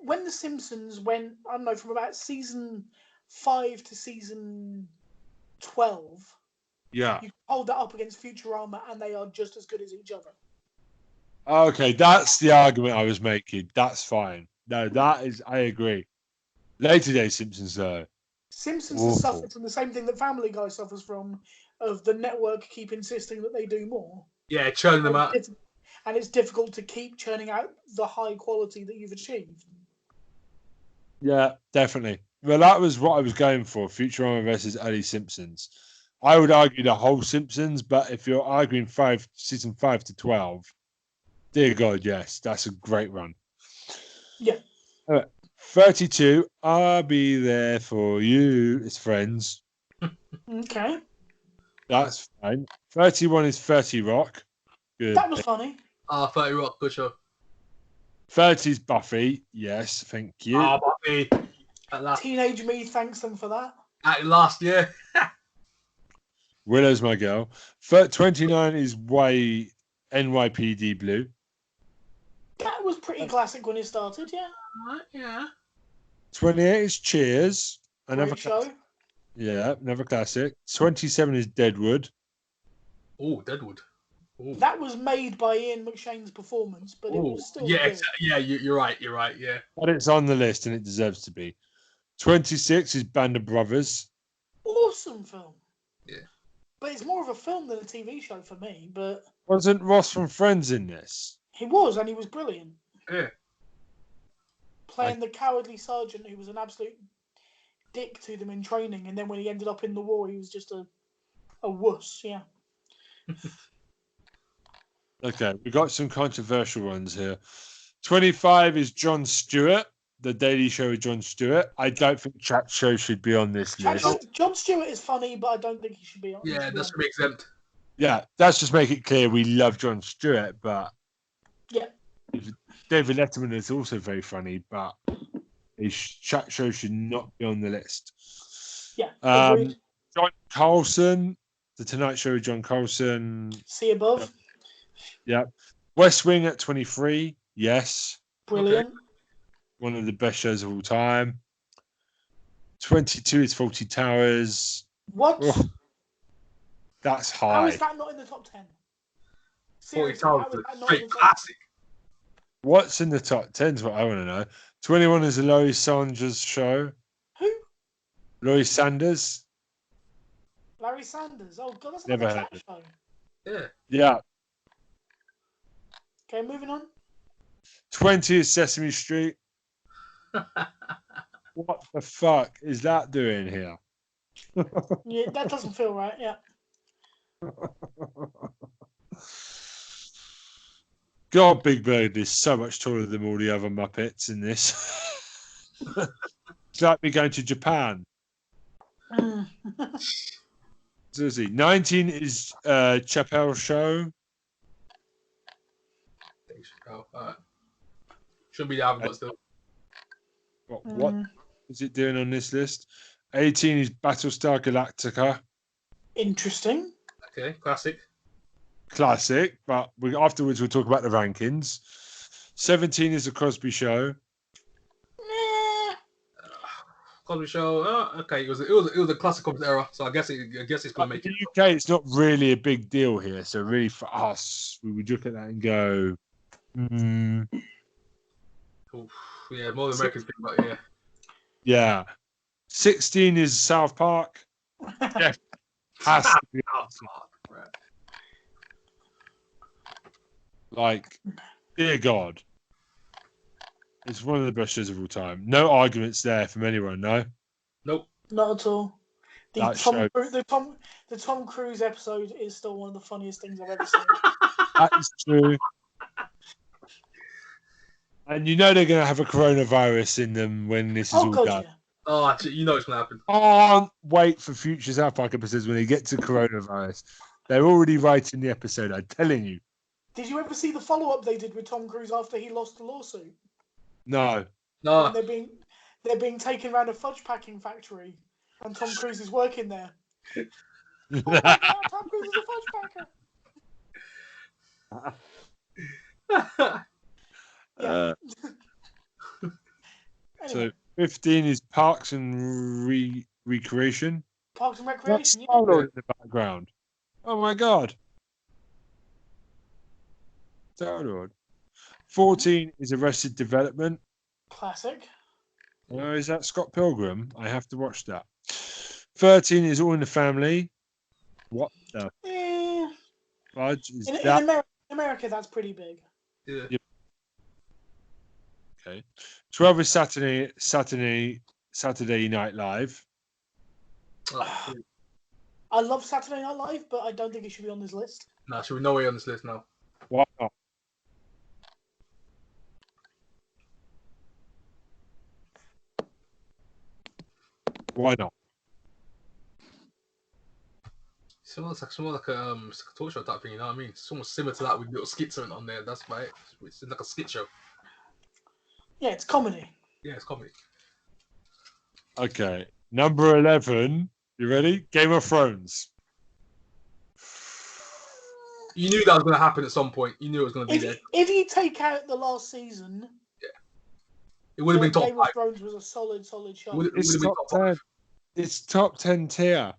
when the Simpsons went, I don't know, from about season 5 to season 12, Yeah. you can hold that up against Futurama and they are just as good as each other. Okay, that's the argument I was making. That's fine. No, I agree. Later Day Simpsons, though. Simpsons has suffered from the same thing that Family Guy suffers from, of the network keep insisting that they do more. Yeah, churning them out. And it's difficult to keep churning out the high quality that you've achieved. Yeah, definitely. Well, that was what I was going for. Futurama versus early Simpsons. I would argue the whole Simpsons, but if you're arguing season 5 to 12, dear God, yes, that's a great run. Yeah. 32, I'll be there for you. It's Friends. Okay. That's fine. 31 is 30 Rock. Good. That was funny. 30 Rock, good show. 30 is Buffy. Yes, thank you. Buffy. Teenage Me thanks them for that. At last year. Willow's my girl. 29 is NYPD Blue. That was pretty classic when it started, yeah. Yeah. 28 is Cheers. Great show. Yeah, another classic. 27 is Deadwood. Oh, Deadwood. Ooh. That was made by Ian McShane's performance, but it was still yeah, good. yeah. You're right. Yeah. But it's on the list and it deserves to be. 26 is Band of Brothers. Awesome film. Yeah. But it's more of a film than a TV show for me. But Wasn't Ross from Friends in this? he was, and he was brilliant. Yeah. Playing the cowardly sergeant who was an absolute dick to them in training, and then when he ended up in the war, he was just a wuss. Yeah. Okay, we got some controversial ones here. 25 is Jon Stewart, The Daily Show with Jon Stewart. I don't think Chat Show should be on this list. Jon Stewart is funny, but I don't think he should be on. Yeah, that should be exempt. Yeah, let's just make it clear we love Jon Stewart, but Yeah. David Letterman is also very funny, but his Chat Show should not be on the list. Yeah. Agreed. John Carlson, The Tonight Show with John Carlson. See above. Yeah. West Wing at 23. Yes. Brilliant. Okay. One of the best shows of all time. 22 is Fawlty Towers. What? Oh, that's How high. is that not in the top 10? Fawlty Seriously, Towers how is is that a not in straight the top classic. What's in the top 10 is what I want to know. 21 is the Laurie Sanders Show. Who? Laurie Sanders. Larry Sanders. Oh, God, that's Never another heard chat show. Yeah. Yeah. Okay, moving on. 20 is Sesame Street. What the fuck is that doing here? Yeah, that doesn't feel right. Yeah. God, Big Bird is so much taller than all the other Muppets in this. It's like me going to Japan. Seriously. 19 is Chappelle Show. Shouldn't be the album, but still. What is it doing on this list? 18 is Battlestar Galactica. Interesting. Okay, classic. Classic, but afterwards we'll talk about the rankings. 17 is The Cosby Show. Nah. Cosby Show. Okay, it was a classic of the era, so I guess it's gonna make In it. the UK, it's not really a big deal here. So really, for us, we would look at that and go, Oof, yeah, more than American thing, but yeah. yeah. 16 is South Park. Yeah, has to be. Right. Like, dear God, it's one of the best shows of all time. No arguments there from anyone. No. Nope. Not at all. That show- The Tom Cruise episode is still one of the funniest things I've ever seen. That is true. And you know they're going to have a coronavirus in them when this is Oh all God, done. yeah. Oh, actually, you know it's gonna happen. Can't wait for future South Park episodes when they get to coronavirus. They're already writing the episode, I'm telling you. Did you ever see the follow-up they did with Tom Cruise after he lost the lawsuit? No. No, And they're being taken around a fudge packing factory, and Tom Cruise is working there. Oh my God, Tom Cruise is a fudge packer. Yeah. Anyway, So 15 is Parks and Recreation. Parks and That's Recreation. Yeah. Star-Lord in the background. Oh my God. Star-Lord. 14 is Arrested Development. Classic. Oh, is that Scott Pilgrim? I have to watch that. 13 is All in the Family. What the Eh, fudge is in that? America, that's pretty big. yeah. Okay. 12 is Saturday Night Live. Oh, I love Saturday Night Live, but I don't think it should be on this list. nah, should be no way on this list now. Why not? Why not? It's more like a talk show type thing, you know what I mean? It's almost similar to that with little skits on there. That's why it's like a skit show. Yeah, it's comedy. Yeah, it's comedy. Okay. Number 11. You ready? Game of Thrones. You knew that was going to happen at some point. You knew it was going to be there. If you take out the last season, It would have been top Game of 5. Thrones was a solid show. Would- It's would've been top top 10. It's top 10 tier.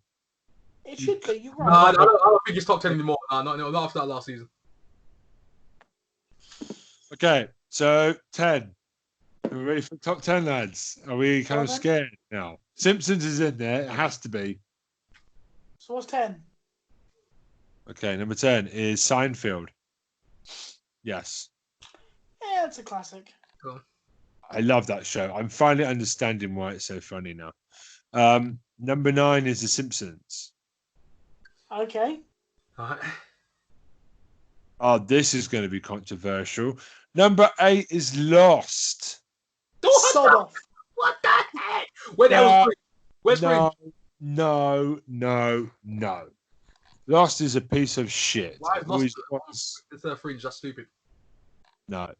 It should be. You're No, right. I don't think it's top 10 anymore. No, not after that last season. Okay. So 10. Are we ready for top 10, lads? Are we kind Go on of then. scared now? Simpsons is in there. It has to be. So what's 10? Okay, number 10 is Seinfeld. Yes. Yeah, it's a classic. I love that show. I'm finally understanding why it's so funny now. Number 9 is The Simpsons. Okay. Alright. Oh, this is going to be controversial. Number 8 is Lost. Sod off. What the heck? Where the hell is Where's No, no. Lost is a piece of shit. Why is Always Lost was. instead of Fringe? That's stupid. No.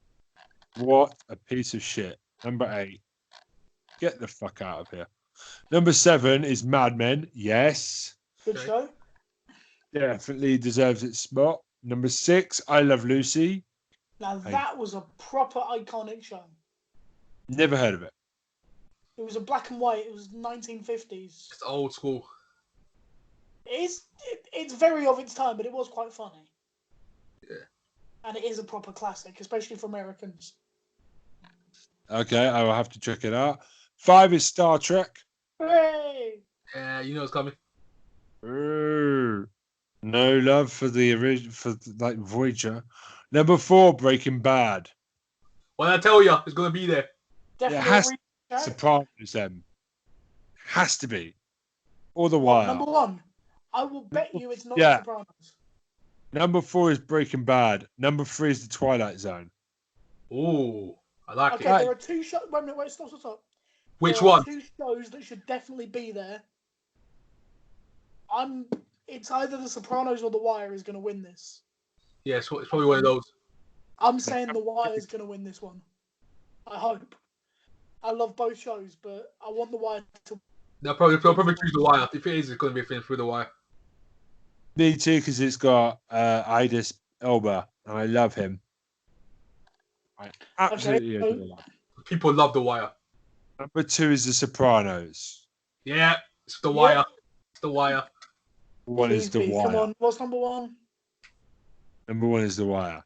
What a piece of shit. Number 8. Get the fuck out of here. Number 7 is Mad Men. Yes. Good Okay. show. Definitely deserves its spot. Number 6, I Love Lucy. Now Hey. that was a proper iconic show. Never heard of it. It was a black and white. It was 1950s. It's old school. It's very of its time, but it was quite funny. Yeah. And it is a proper classic, especially for Americans. Okay, I will have to check it out. 5 is Star Trek. Hooray! Yeah, you know it's coming. Ooh. No love for the original, like Voyager. Number 4, Breaking Bad. When I tell you, it's gonna be there. Definitely has- a re- Sopranos, them. Has to be. Or The What, Wire. number 1. I will bet you it's not Yeah. The Sopranos. Number 4 is Breaking Bad. Number 3 is The Twilight Zone. Oh, I like Okay, it. there are two shows. Wait, stop. Which There are one? two shows that should definitely be there. It's either The Sopranos or The Wire is going to win this. Yeah, it's probably one of those. I'm saying The Wire is going to win this one. I hope. I love both shows, but I want The Wire to. They'll probably choose the Wire. If it is, it's gonna be a thing through the Wire. Me too, because it's got Idris Elba, and I love him. I absolutely Okay, adore that. People love the Wire. Number 2 is The Sopranos. Yeah, it's the Yeah. Wire. It's the Wire. 1 is Please The be. Wire. Come on, what's number 1? Number 1 is The Wire.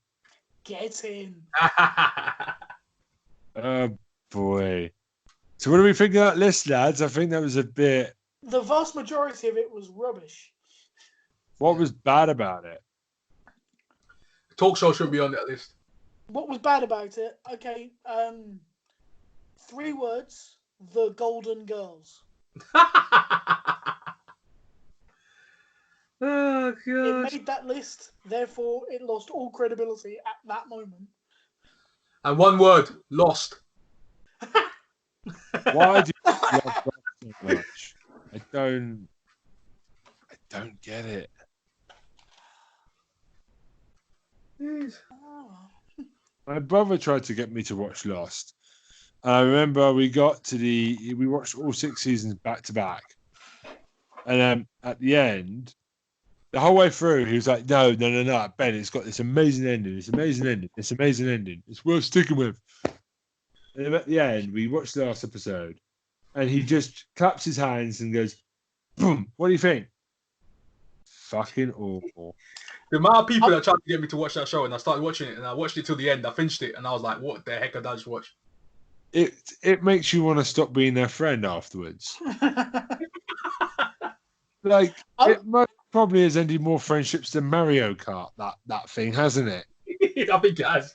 Get in. Oh boy. So what do we think of that list, lads? I think that was a bit. The vast majority of it was rubbish. What was bad about it? Talk show should be on that list. What was bad about it? Okay, 3 words: The Golden Girls. Oh It god. made that list, therefore it lost all credibility at that moment. And one word, lost. Why do you love that so much? I don't get it. Oh. My brother tried to get me to watch Lost. I remember we watched all 6 seasons back to back. And at the end, the whole way through, he was like, no, Ben, it's got this amazing ending. It's amazing ending. It's worth sticking with. And then at the end, we watched the last episode, and he just claps his hands and goes, boom, what do you think? Fucking awful. The amount of people that tried to get me to watch that show, and I started watching it, and I watched it till the end. I finished it, and I was like, "What the heck did I just watch?" It makes you want to stop being their friend afterwards. Like, it most probably has ended more friendships than Mario Kart, that thing, hasn't it? I think it has.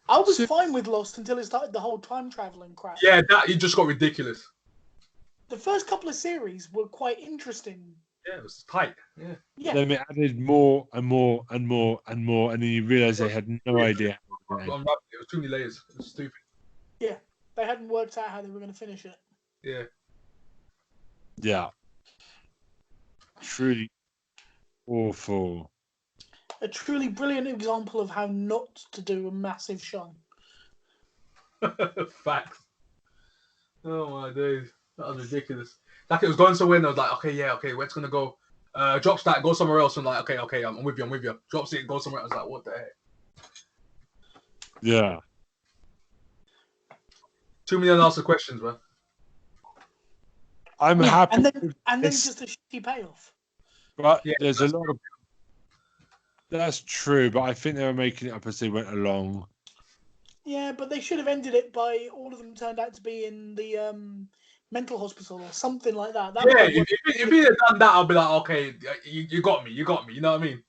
I was fine with Lost until it started the whole time traveling crap. Yeah, it just got ridiculous. The first couple of series were quite interesting. Yeah, it was tight. Yeah. Yeah, Then it added more and more and more and more, and then you realise they had no idea. how to end. It was too many layers. It was stupid. they hadn't worked out how they were going to finish it. Yeah. Yeah. Truly awful. A truly brilliant example of how not to do a massive show. Facts. Oh my days. That was ridiculous. Like it was going somewhere and I was like, okay, where's it gonna go? Drops that, go somewhere else. And like, okay, I'm with you. Drops it, go somewhere. I was like, what the heck? Yeah. Too many unanswered questions, man. I'm Yeah, happy, and then with just this, a shitty payoff. but Yeah, there's a lot of. That's true, but I think they were making it up as they went along. Yeah, but they should have ended it by all of them turned out to be in the mental hospital or something like that. That Yeah, would have if he had done that, I'll be like, okay, you got me, you know what I mean?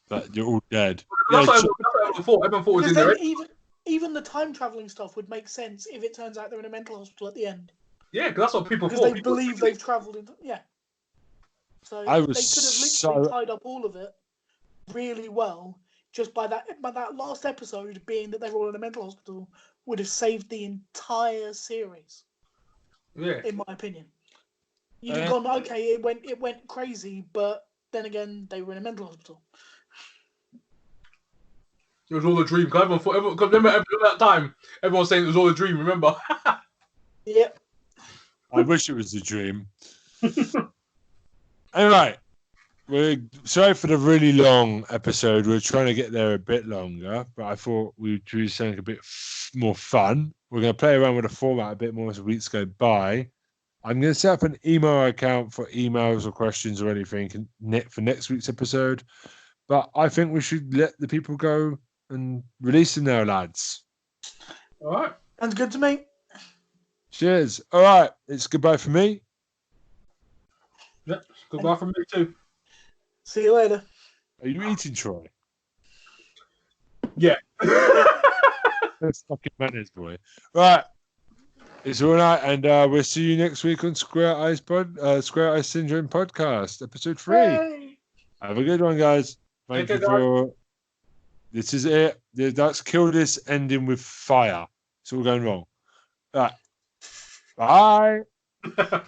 But you're all dead. That's Yeah, what everyone thought. Everyone thought it was because in then there. even the time traveling stuff would make sense if it turns out they're in a mental hospital at the end. Yeah, because that's what people Because thought. they believe they've travelled in. Yeah. So I was they could have literally tied up all of it really well just by that last episode being that they were all in a mental hospital would have saved the entire series. Yeah. In my opinion. You'd have gone, okay, it went crazy, but then again they were in a mental hospital. It was all a dream. Cause remember that time, everyone was saying it was all a dream, remember? Yep. I wish it was a dream. Anyway, we're sorry for the really long episode. We're trying to get there a bit longer, but I thought we'd do something a bit more fun. We're going to play around with the format a bit more as weeks go by. I'm going to set up an email account for emails or questions or anything for next week's episode. But I think we should let the people go and release them now, lads. All right. Sounds good to me. Cheers. All right. It's goodbye from me. Yeah, goodbye from me too. See you later. Are you eating, Troy? Yeah. That's fucking manners, boy. Right. It's all right, and we'll see you next week on Square Eyes Syndrome podcast, episode 3. Yay. Have a good one, guys. Thank you for. This is it. Let's kill this ending with fire. It's all going wrong. Right. Bye. Bye.